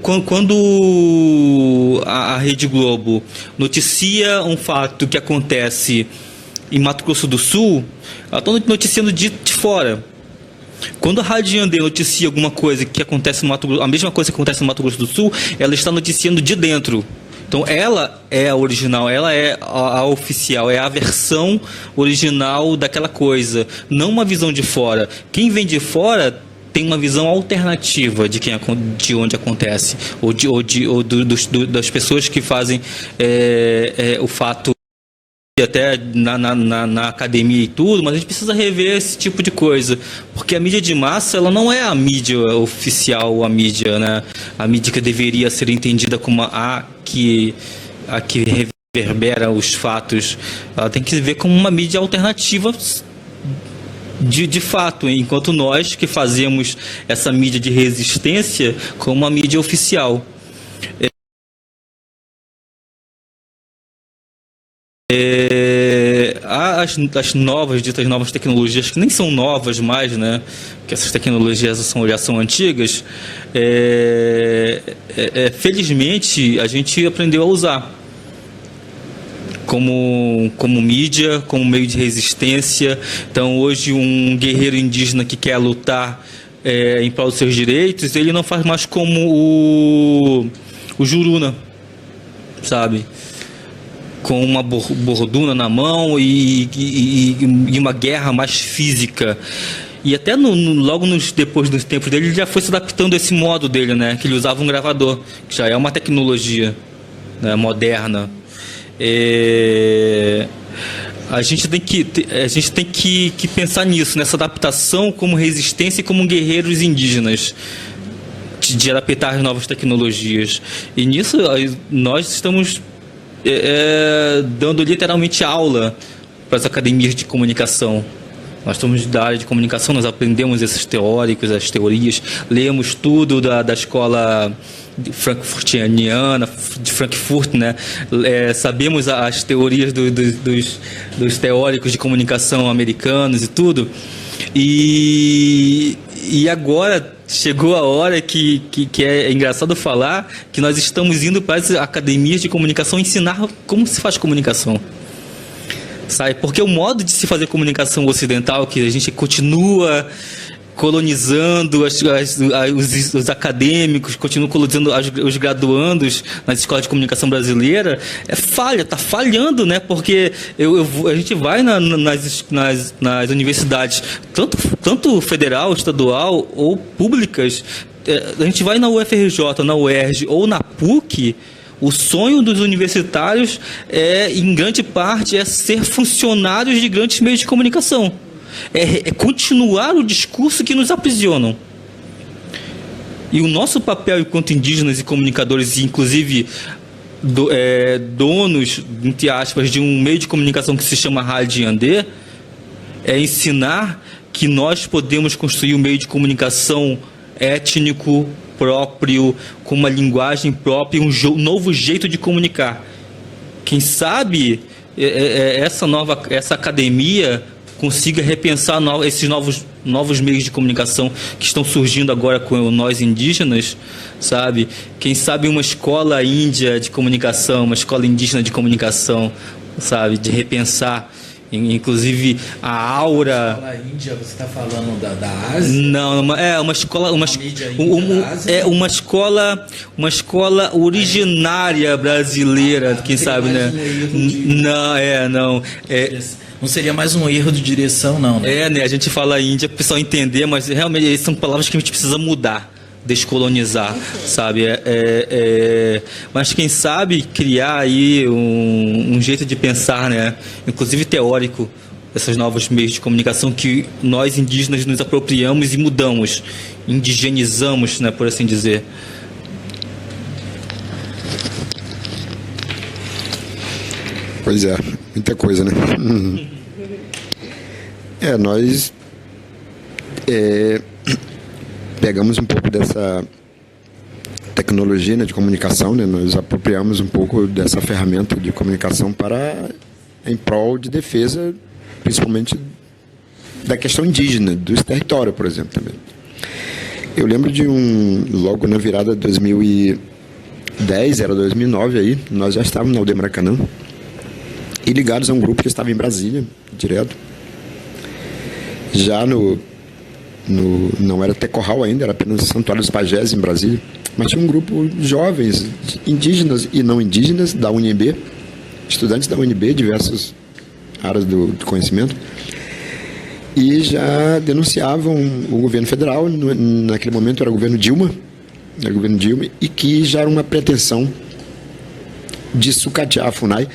a Rede Globo noticia um fato que acontece em Mato Grosso do Sul, ela está noticiando de fora. Quando a Rádio Yandê noticia alguma coisa que acontece no Mato Grosso, a mesma coisa que acontece no Mato Grosso do Sul, ela está noticiando de dentro. Então, ela é a original, ela é a oficial, é a versão original daquela coisa, não uma visão de fora. Quem vem de fora tem uma visão alternativa de onde acontece, ou das pessoas que fazem o fato, até na academia e tudo, mas a gente precisa rever esse tipo de coisa, porque a mídia de massa, ela não é a mídia oficial, a mídia, né? A mídia que deveria ser entendida como a que reverbera os fatos, ela tem que se ver como uma mídia alternativa de fato, enquanto nós que fazemos essa mídia de resistência como uma mídia oficial. As ditas novas tecnologias, que nem são novas mais, né? Porque essas tecnologias já são antigas, felizmente a gente aprendeu a usar como mídia, como meio de resistência. Então, hoje, um guerreiro indígena que quer lutar em prol dos seus direitos, ele não faz mais como o Juruna, sabe? Com uma borduna na mão e uma guerra mais física. E até logo depois dos tempos dele, ele já foi se adaptando a esse modo dele, né? Que ele usava um gravador, que já é uma tecnologia, né, moderna. A gente tem que pensar nisso, nessa adaptação como resistência e como guerreiros indígenas, de adaptar as novas tecnologias. E nisso nós estamos dando literalmente aula para as academias de comunicação. Nós estamos da área de comunicação, nós aprendemos esses teóricos, as teorias, lemos tudo da escola frankfurtiana, de Frankfurt, né? Sabemos as teorias dos teóricos de comunicação americanos e tudo. E E agora chegou a hora que é engraçado falar que nós estamos indo para as academias de comunicação ensinar como se faz comunicação. Sabe? Porque o modo de se fazer comunicação ocidental, que a gente continua colonizando os acadêmicos, continua colonizando os graduandos nas escolas de comunicação brasileira, está falhando, né? Porque a gente vai nas universidades, tanto federal, estadual ou públicas, a gente vai na UFRJ, na UERJ ou na PUC. O sonho dos universitários em grande parte, é ser funcionários de grandes meios de comunicação. É continuar o discurso que nos aprisionam. E o nosso papel enquanto indígenas e comunicadores, e inclusive donos, entre aspas, de um meio de comunicação que se chama Rádio Yandê, é ensinar que nós podemos construir um meio de comunicação étnico, próprio, com uma linguagem própria e um novo jeito de comunicar. Quem sabe essa academia consiga repensar esses novos meios de comunicação que estão surgindo agora com nós indígenas, sabe? Quem sabe uma escola índia de comunicação, uma escola indígena de comunicação, sabe? De repensar, inclusive a aura. A Índia, você está falando da Ásia? Não, uma escola, uma escola originária brasileira, quem sabe, né? Não. Não seria mais um erro de direção, não, né? Né? A gente fala Índia para o pessoal entender, mas realmente são palavras que a gente precisa mudar, descolonizar, sabe? Mas quem sabe criar aí um jeito de pensar, né? Inclusive teórico, esses novos meios de comunicação que nós indígenas nos apropriamos e mudamos, indigenizamos, né, por assim dizer. Pois é, muita coisa, né? Nós pegamos um pouco dessa tecnologia, né, de comunicação, né? Nós apropriamos um pouco dessa ferramenta de comunicação em prol de defesa, principalmente da questão indígena, dos territórios, por exemplo, também. Eu lembro de logo na virada de 2010, era 2009 aí, nós já estávamos na Aldeia Maracanã, e ligados a um grupo que estava em Brasília, direto. Já não era Tecorral ainda, era apenas Santuário dos Pajés, em Brasília. Mas tinha um grupo de jovens, indígenas e não indígenas, da UNB, estudantes da UNB, diversas áreas do conhecimento, e já denunciavam o governo federal, naquele momento era o governo Dilma, e que já era uma pretensão de sucatear a FUNAI.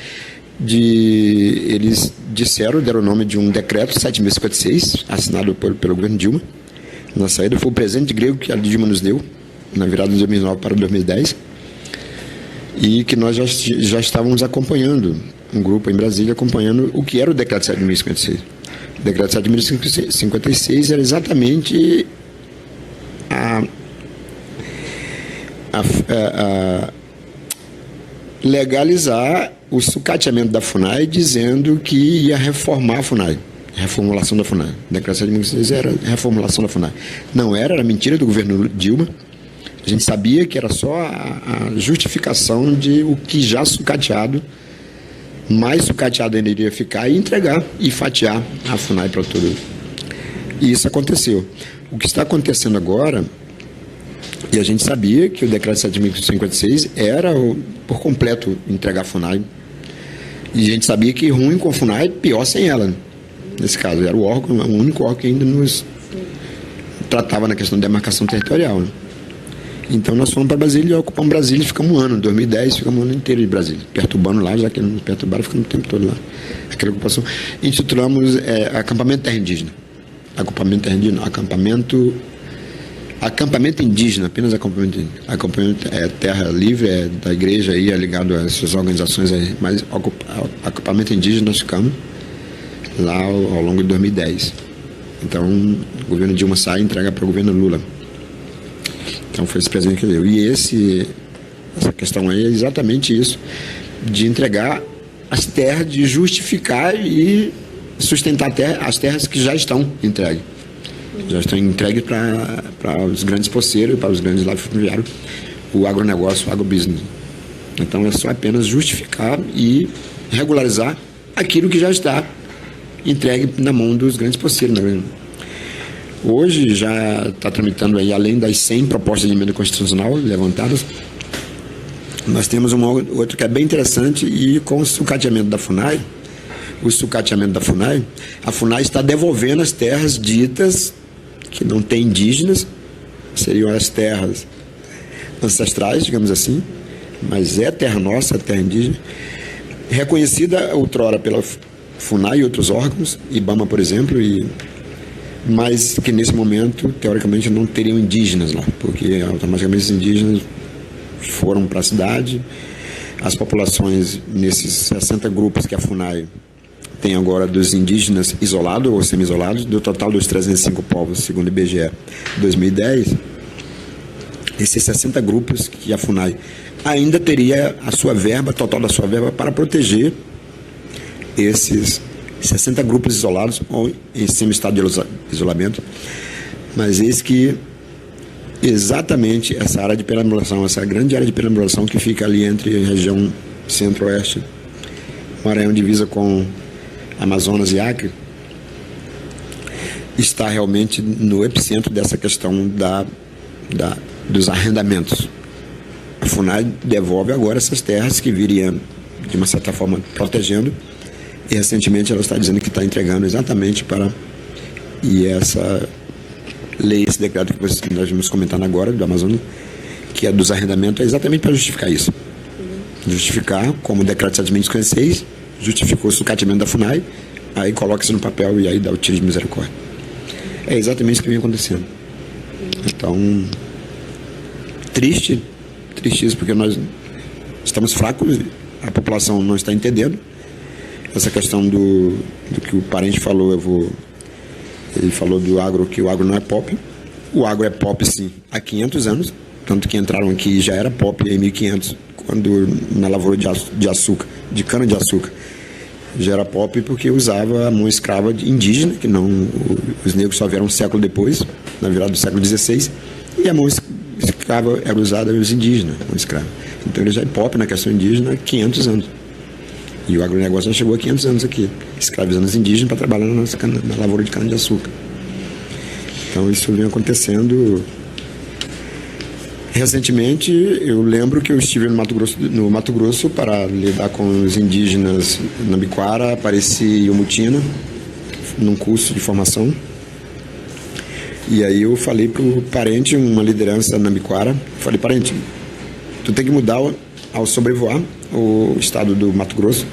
Eles deram o nome de um decreto 7.056, assinado pelo governo Dilma. Na saída foi o presente de grego que a Dilma nos deu, na virada de 2009 para 2010, e que nós já estávamos acompanhando, um grupo em Brasília acompanhando o que era o decreto 7.056. O decreto 7.056 era exatamente a legalizar o sucateamento da FUNAI, dizendo que ia reformar a FUNAI, reformulação da FUNAI. O decreto 7.056 era reformulação da FUNAI. Não era mentira do governo Dilma. A gente sabia que era só a justificação de o que já sucateado, mais sucateado ainda iria ficar, e entregar e fatiar a FUNAI para tudo. E isso aconteceu. O que está acontecendo agora, e a gente sabia que o decreto 7.056 era por completo entregar a FUNAI, e a gente sabia que ruim com a FUNAI, pior sem ela. Nesse caso, era o único órgão que ainda nos tratava na questão de demarcação territorial, né? Então nós fomos para Brasília, ocupamos Brasília e ficamos um ano. Em 2010 ficamos um ano inteiro em Brasília, perturbando lá, já que não nos perturbaram, ficamos o tempo todo lá. Aquela ocupação. Intitulamos Acampamento Terra Indígena. Acampamento indígena, apenas acampamento indígena. Acampamento Terra Livre, da igreja aí, ligado a essas organizações aí, mas acampamento indígena nós ficamos lá ao longo de 2010. Então o governo Dilma sai e entrega para o governo Lula. Então foi esse presente que deu. E essa questão aí é exatamente isso, de entregar as terras, de justificar e sustentar as terras que já estão entregues. Já estão entregues para os grandes poceiros, para os grandes latifundiários, o agronegócio, o agrobusiness. Então é só apenas justificar e regularizar aquilo que já está entregue na mão dos grandes poceiros, né? Hoje já está tramitando aí, além das 100 propostas de emenda constitucional levantadas, nós temos uma outra que é bem interessante, e com o sucateamento da FUNAI, a FUNAI está devolvendo as terras ditas que não tem indígenas, seriam as terras ancestrais, digamos assim, mas é terra nossa, é terra indígena, reconhecida outrora pela FUNAI e outros órgãos, IBAMA, por exemplo, mas que nesse momento, teoricamente, não teriam indígenas lá, porque automaticamente os indígenas foram para a cidade. As populações, nesses 60 grupos que a FUNAI tem agora, dos indígenas isolados ou semi-isolados, do total dos 305 povos, segundo o IBGE 2010, esses 60 grupos que a FUNAI ainda teria a sua verba, total da sua verba, para proteger esses 60 grupos isolados ou em semi-estado de isolamento, mas eis que exatamente essa área de perambulação, essa grande área de perambulação que fica ali entre a região centro-oeste, Maranhão divisa com Amazonas e Acre, está realmente no epicentro dessa questão dos arrendamentos. A FUNAI devolve agora essas terras que viriam, de uma certa forma, protegendo, e recentemente ela está dizendo que está entregando exatamente para... E essa lei, esse decreto que nós vamos comentar agora, do Amazonas, que é dos arrendamentos, é exatamente para justificar isso. Justificar, como o decreto 7.056, justificou o sucateamento da FUNAI, aí coloca isso no papel e aí dá o tiro de misericórdia. É exatamente isso que vem acontecendo. Então, tristíssimo, porque nós estamos fracos, a população não está entendendo. Essa questão do que o parente falou, ele falou do agro, que o agro não é pop. O agro é pop, sim, há 500 anos, tanto que entraram aqui já era pop em 1500, quando na lavoura de açúcar, de cana-de-açúcar, já era pop porque usava a mão escrava indígena, que não, os negros só vieram um século depois, na virada do século XVI, e a mão escrava era usada pelos indígenas, mão escrava. Então ele já é pop na questão indígena há 500 anos. E o agronegócio já chegou há 500 anos aqui, escravizando os indígenas para trabalhar na lavoura de cana-de-açúcar. Então isso vem acontecendo. Recentemente, eu lembro que eu estive no Mato Grosso para lidar com os indígenas Nambiquara, Apareci e Umutina, num curso de formação. E aí eu falei para o parente, uma liderança Nambiquara, falei: parente, tu tem que mudar ao sobrevoar o estado do Mato Grosso.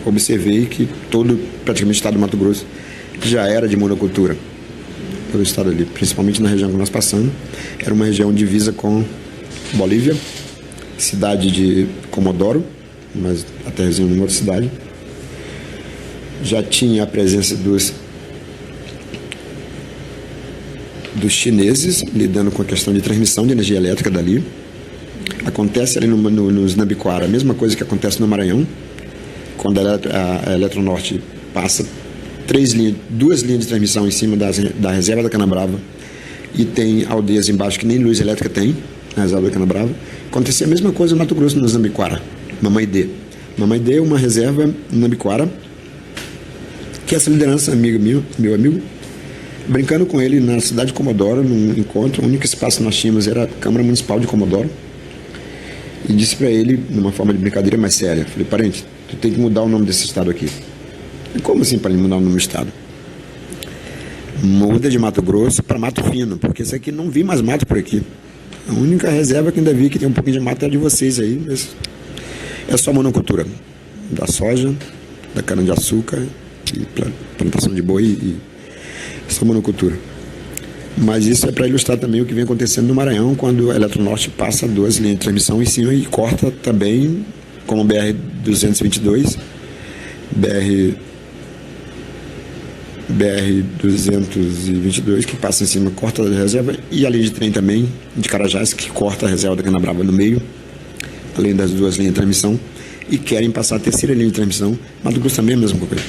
Observei que praticamente o estado do Mato Grosso já era de monocultura. Todo o estado ali, principalmente na região que nós passamos, era uma região divisa com Bolívia, cidade de Comodoro, mas até região de uma outra cidade. Já tinha a presença dos chineses lidando com a questão de transmissão de energia elétrica dali. Acontece ali nos Nambiquara a mesma coisa que acontece no Maranhão, quando a Eletronorte passa 2 linhas de transmissão em cima da reserva da Canabrava, e tem aldeias embaixo que nem luz elétrica tem, na reserva da Canabrava. Acontecia a mesma coisa no Mato Grosso, nos Nambiquara, Mamaidê. Mamaidê é uma reserva no Nambiquara, que essa liderança, meu amigo, brincando com ele na cidade de Comodoro, num encontro, o único espaço que nós tínhamos era a Câmara Municipal de Comodoro, e disse para ele, numa forma de brincadeira mais séria, falei: parente, tu tem que mudar o nome desse estado aqui. E como assim para mudar o nome do estado? Muda de Mato Grosso para Mato Fino, porque isso aqui não vi mais mato por aqui. A única reserva que ainda vi que tem um pouquinho de mato é a de vocês aí, mas é só monocultura, da soja, da cana-de-açúcar e plantação de boi, e só monocultura. Mas isso é para ilustrar também o que vem acontecendo no Maranhão, quando a Eletronorte passa 2 linhas de transmissão em cima e corta também, como BR-222, BR-222, que passa em cima, corta a reserva, e a linha de trem também, de Carajás, que corta a reserva da Canabrava no meio, além das 2 linhas de transmissão, e querem passar a 3ª linha de transmissão. Mato Grosso também é a mesma coisa.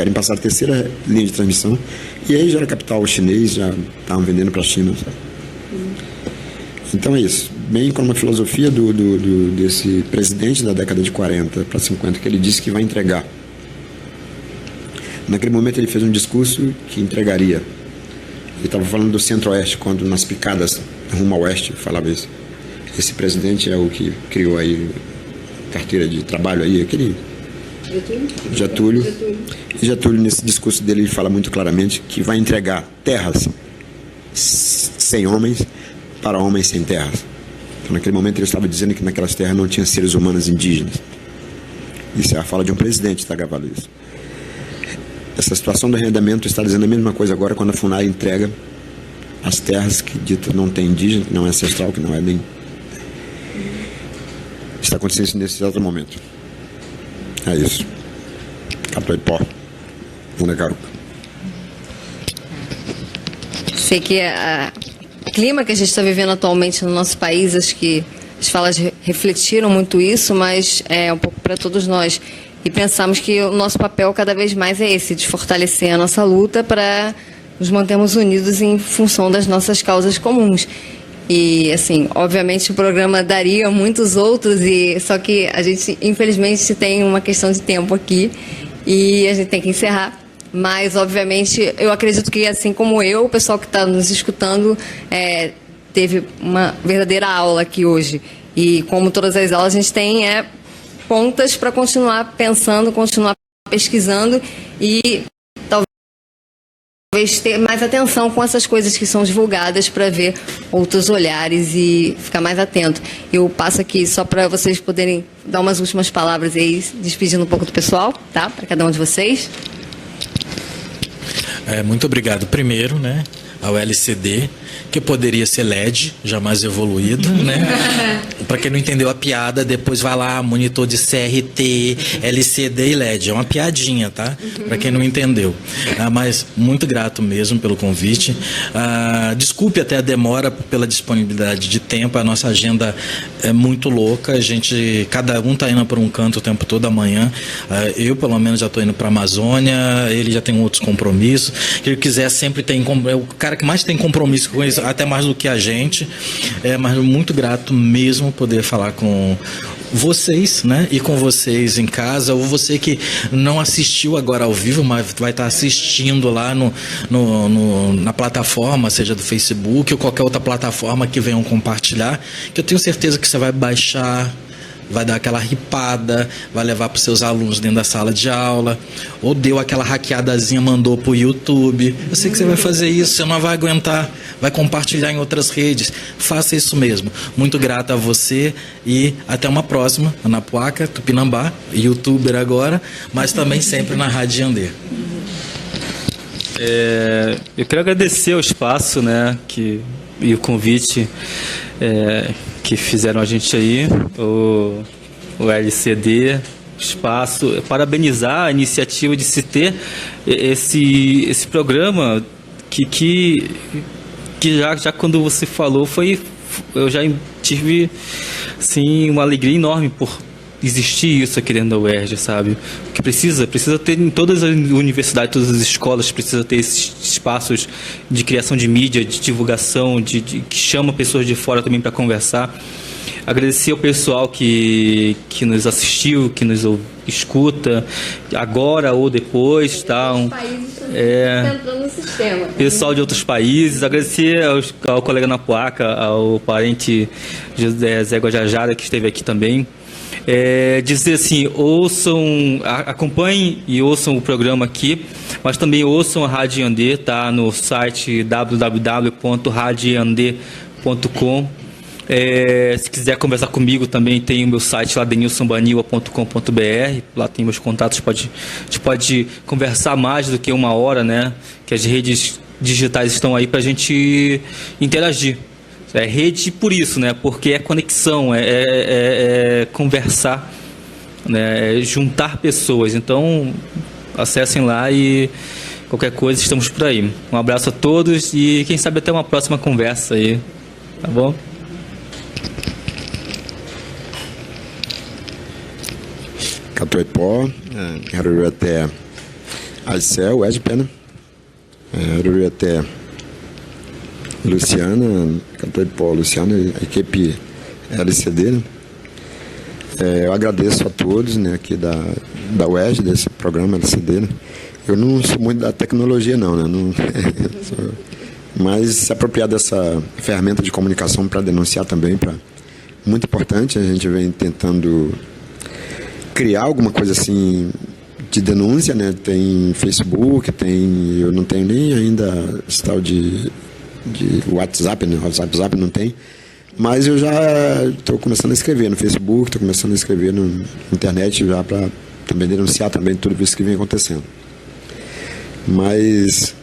querem passar a terceira linha de transmissão, e aí já era capital chinês, já estavam vendendo para a China, sabe? Então é isso, bem como a filosofia desse presidente da década de 40 para 50, que ele disse que vai entregar. Naquele momento ele fez um discurso que entregaria. Ele estava falando do centro-oeste, quando nas picadas rumo ao oeste falava isso. Esse presidente é o que criou aí carteira de trabalho aí, aquele Getúlio. E Getúlio, nesse discurso dele, ele fala muito claramente que vai entregar terras sem homens para homens sem terras. Então, naquele momento ele estava dizendo que naquelas terras não tinha seres humanos indígenas. Isso é a fala de um presidente, está gravado isso. Essa situação do arrendamento está dizendo a mesma coisa agora quando a FUNAI entrega as terras que dito não tem indígena, que não é ancestral, que não é nem... Está acontecendo isso nesse exato momento. É isso. Capitão de Pó. Garuca. Sei que o clima que a gente está vivendo atualmente no nosso país, acho que as falas refletiram muito isso, mas é um pouco para todos nós. E pensamos que o nosso papel cada vez mais é esse, de fortalecer a nossa luta para nos mantermos unidos em função das nossas causas comuns. E, assim, obviamente o programa daria muitos outros, só que a gente, infelizmente, tem uma questão de tempo aqui e a gente tem que encerrar. Mas, obviamente, eu acredito que, assim como eu, o pessoal que está nos escutando teve uma verdadeira aula aqui hoje. E, como todas as aulas, a gente tem pontas para continuar pensando, continuar pesquisando e talvez ter mais atenção com essas coisas que são divulgadas para ver outros olhares e ficar mais atento. Eu passo aqui só para vocês poderem dar umas últimas palavras aí, despedindo um pouco do pessoal, tá? Para cada um de vocês. Muito obrigado. Primeiro, né, ao LCD, que poderia ser LED, jamais evoluído, né? Para quem não entendeu a piada, depois vai lá, monitor de CRT, LCD e LED. É uma piadinha, tá? Para quem não entendeu. Mas muito grato mesmo pelo convite. Desculpe até a demora pela disponibilidade de tempo. A nossa agenda é muito louca. Cada um tá indo para um canto o tempo todo amanhã. Eu, pelo menos, já estou indo para a Amazônia. Ele já tem outros compromissos. Se ele quiser, sempre tem... É o cara que mais tem compromisso com isso, até mais do que a gente. Mas muito grato mesmo poder falar com vocês, né? E com vocês em casa, ou você que não assistiu agora ao vivo, mas vai estar assistindo lá na plataforma, seja do Facebook ou qualquer outra plataforma que venham compartilhar, que eu tenho certeza que você vai baixar, vai dar aquela ripada, vai levar para os seus alunos dentro da sala de aula, ou deu aquela hackeadazinha, mandou para o YouTube. Eu sei que você vai fazer isso, você não vai aguentar, vai compartilhar em outras redes. Faça isso mesmo. Muito grato a você e até uma próxima, Anapuaca, Tupinambá, youtuber agora, mas também sempre na Rádio Yandê. Eu quero agradecer o espaço, né, e o convite que fizeram a gente aí, o LCD, o espaço, parabenizar a iniciativa de se ter esse programa que já quando você falou eu já tive assim, uma alegria enorme por existir isso aqui dentro da UERJ, sabe? Que precisa ter em todas as universidades, todas as escolas, precisa ter esses espaços de criação de mídia, de divulgação, que chama pessoas de fora também para conversar. Agradecer ao pessoal que nos assistiu, que nos escuta, agora ou depois, tá? Entrando no sistema. Pessoal de outros países. Agradecer ao colega Anapuaca, ao parente José Zé Guajajara, que esteve aqui também. Dizer assim, acompanhem e ouçam o programa aqui, mas também ouçam a Rádio Yandê, tá no site www.radioyandê.com. Se quiser conversar comigo, também tem o meu site lá, denilsonbaniwa.com.br. Lá tem meus contatos, a gente pode conversar mais do que uma hora, né? Que as redes digitais estão aí para a gente interagir. Rede por isso, né? Porque é conexão, é conversar, né? Juntar pessoas. Então, acessem lá e qualquer coisa, estamos por aí. Um abraço a todos e quem sabe até uma próxima conversa aí, tá bom? Catuipó, quero até a ICEL, o ESPE, né? Eu até Luciana, cantor de pó, Luciana, a equipe LCD, né? Eu agradeço a todos, né, aqui da UERJ, desse programa LCD, né? Eu não sou muito da tecnologia, não, né? Não, mas se apropriar dessa ferramenta de comunicação para denunciar também, muito importante. A gente vem tentando criar alguma coisa assim de denúncia, né? Tem Facebook, eu não tenho nem ainda esse tal de WhatsApp, né? WhatsApp não tem, mas eu já estou começando a escrever no Facebook, estou começando a escrever na internet já para também denunciar também tudo isso que vem acontecendo. Mas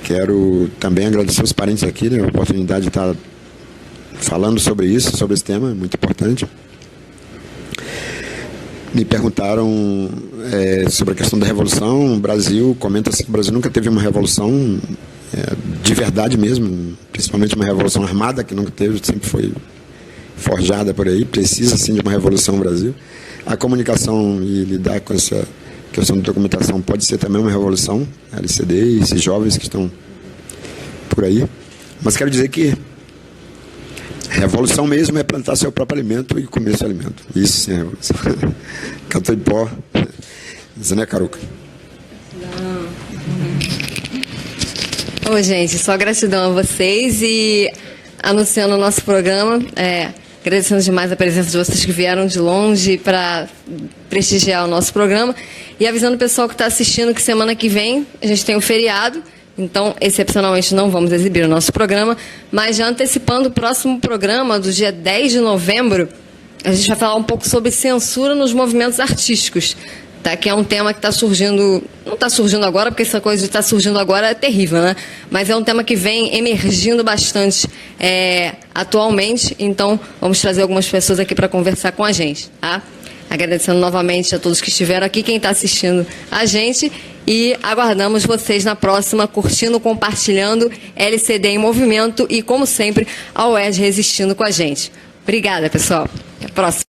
quero também agradecer os parentes aqui, né? A oportunidade de estar falando sobre isso, sobre esse tema, é muito importante. Me perguntaram sobre a questão da revolução. O Brasil, comenta-se que o Brasil nunca teve uma revolução de verdade mesmo, principalmente uma revolução armada, que nunca teve, sempre foi forjada por aí. Precisa, sim, de uma revolução no Brasil. A comunicação e lidar com essa questão de documentação pode ser também uma revolução, LCD e esses jovens que estão por aí. Mas quero dizer que revolução mesmo é plantar seu próprio alimento e comer seu alimento. Isso sim é revolução. Cantor de pó, Zé Caruca. Ô, gente, só gratidão a vocês e anunciando o nosso programa, agradecendo demais a presença de vocês que vieram de longe para prestigiar o nosso programa e avisando o pessoal que está assistindo que semana que vem a gente tem um feriado, então excepcionalmente não vamos exibir o nosso programa, mas já antecipando o próximo programa do dia 10 de novembro, a gente vai falar um pouco sobre censura nos movimentos artísticos. Tá, que é um tema que está surgindo, não está surgindo agora, porque essa coisa de estar surgindo agora é terrível, né? Mas é um tema que vem emergindo bastante atualmente, então vamos trazer algumas pessoas aqui para conversar com a gente, tá? Agradecendo novamente a todos que estiveram aqui, quem está assistindo a gente, e aguardamos vocês na próxima, curtindo, compartilhando LCD em movimento e, como sempre, a UERJ resistindo com a gente. Obrigada, pessoal. Até a próxima.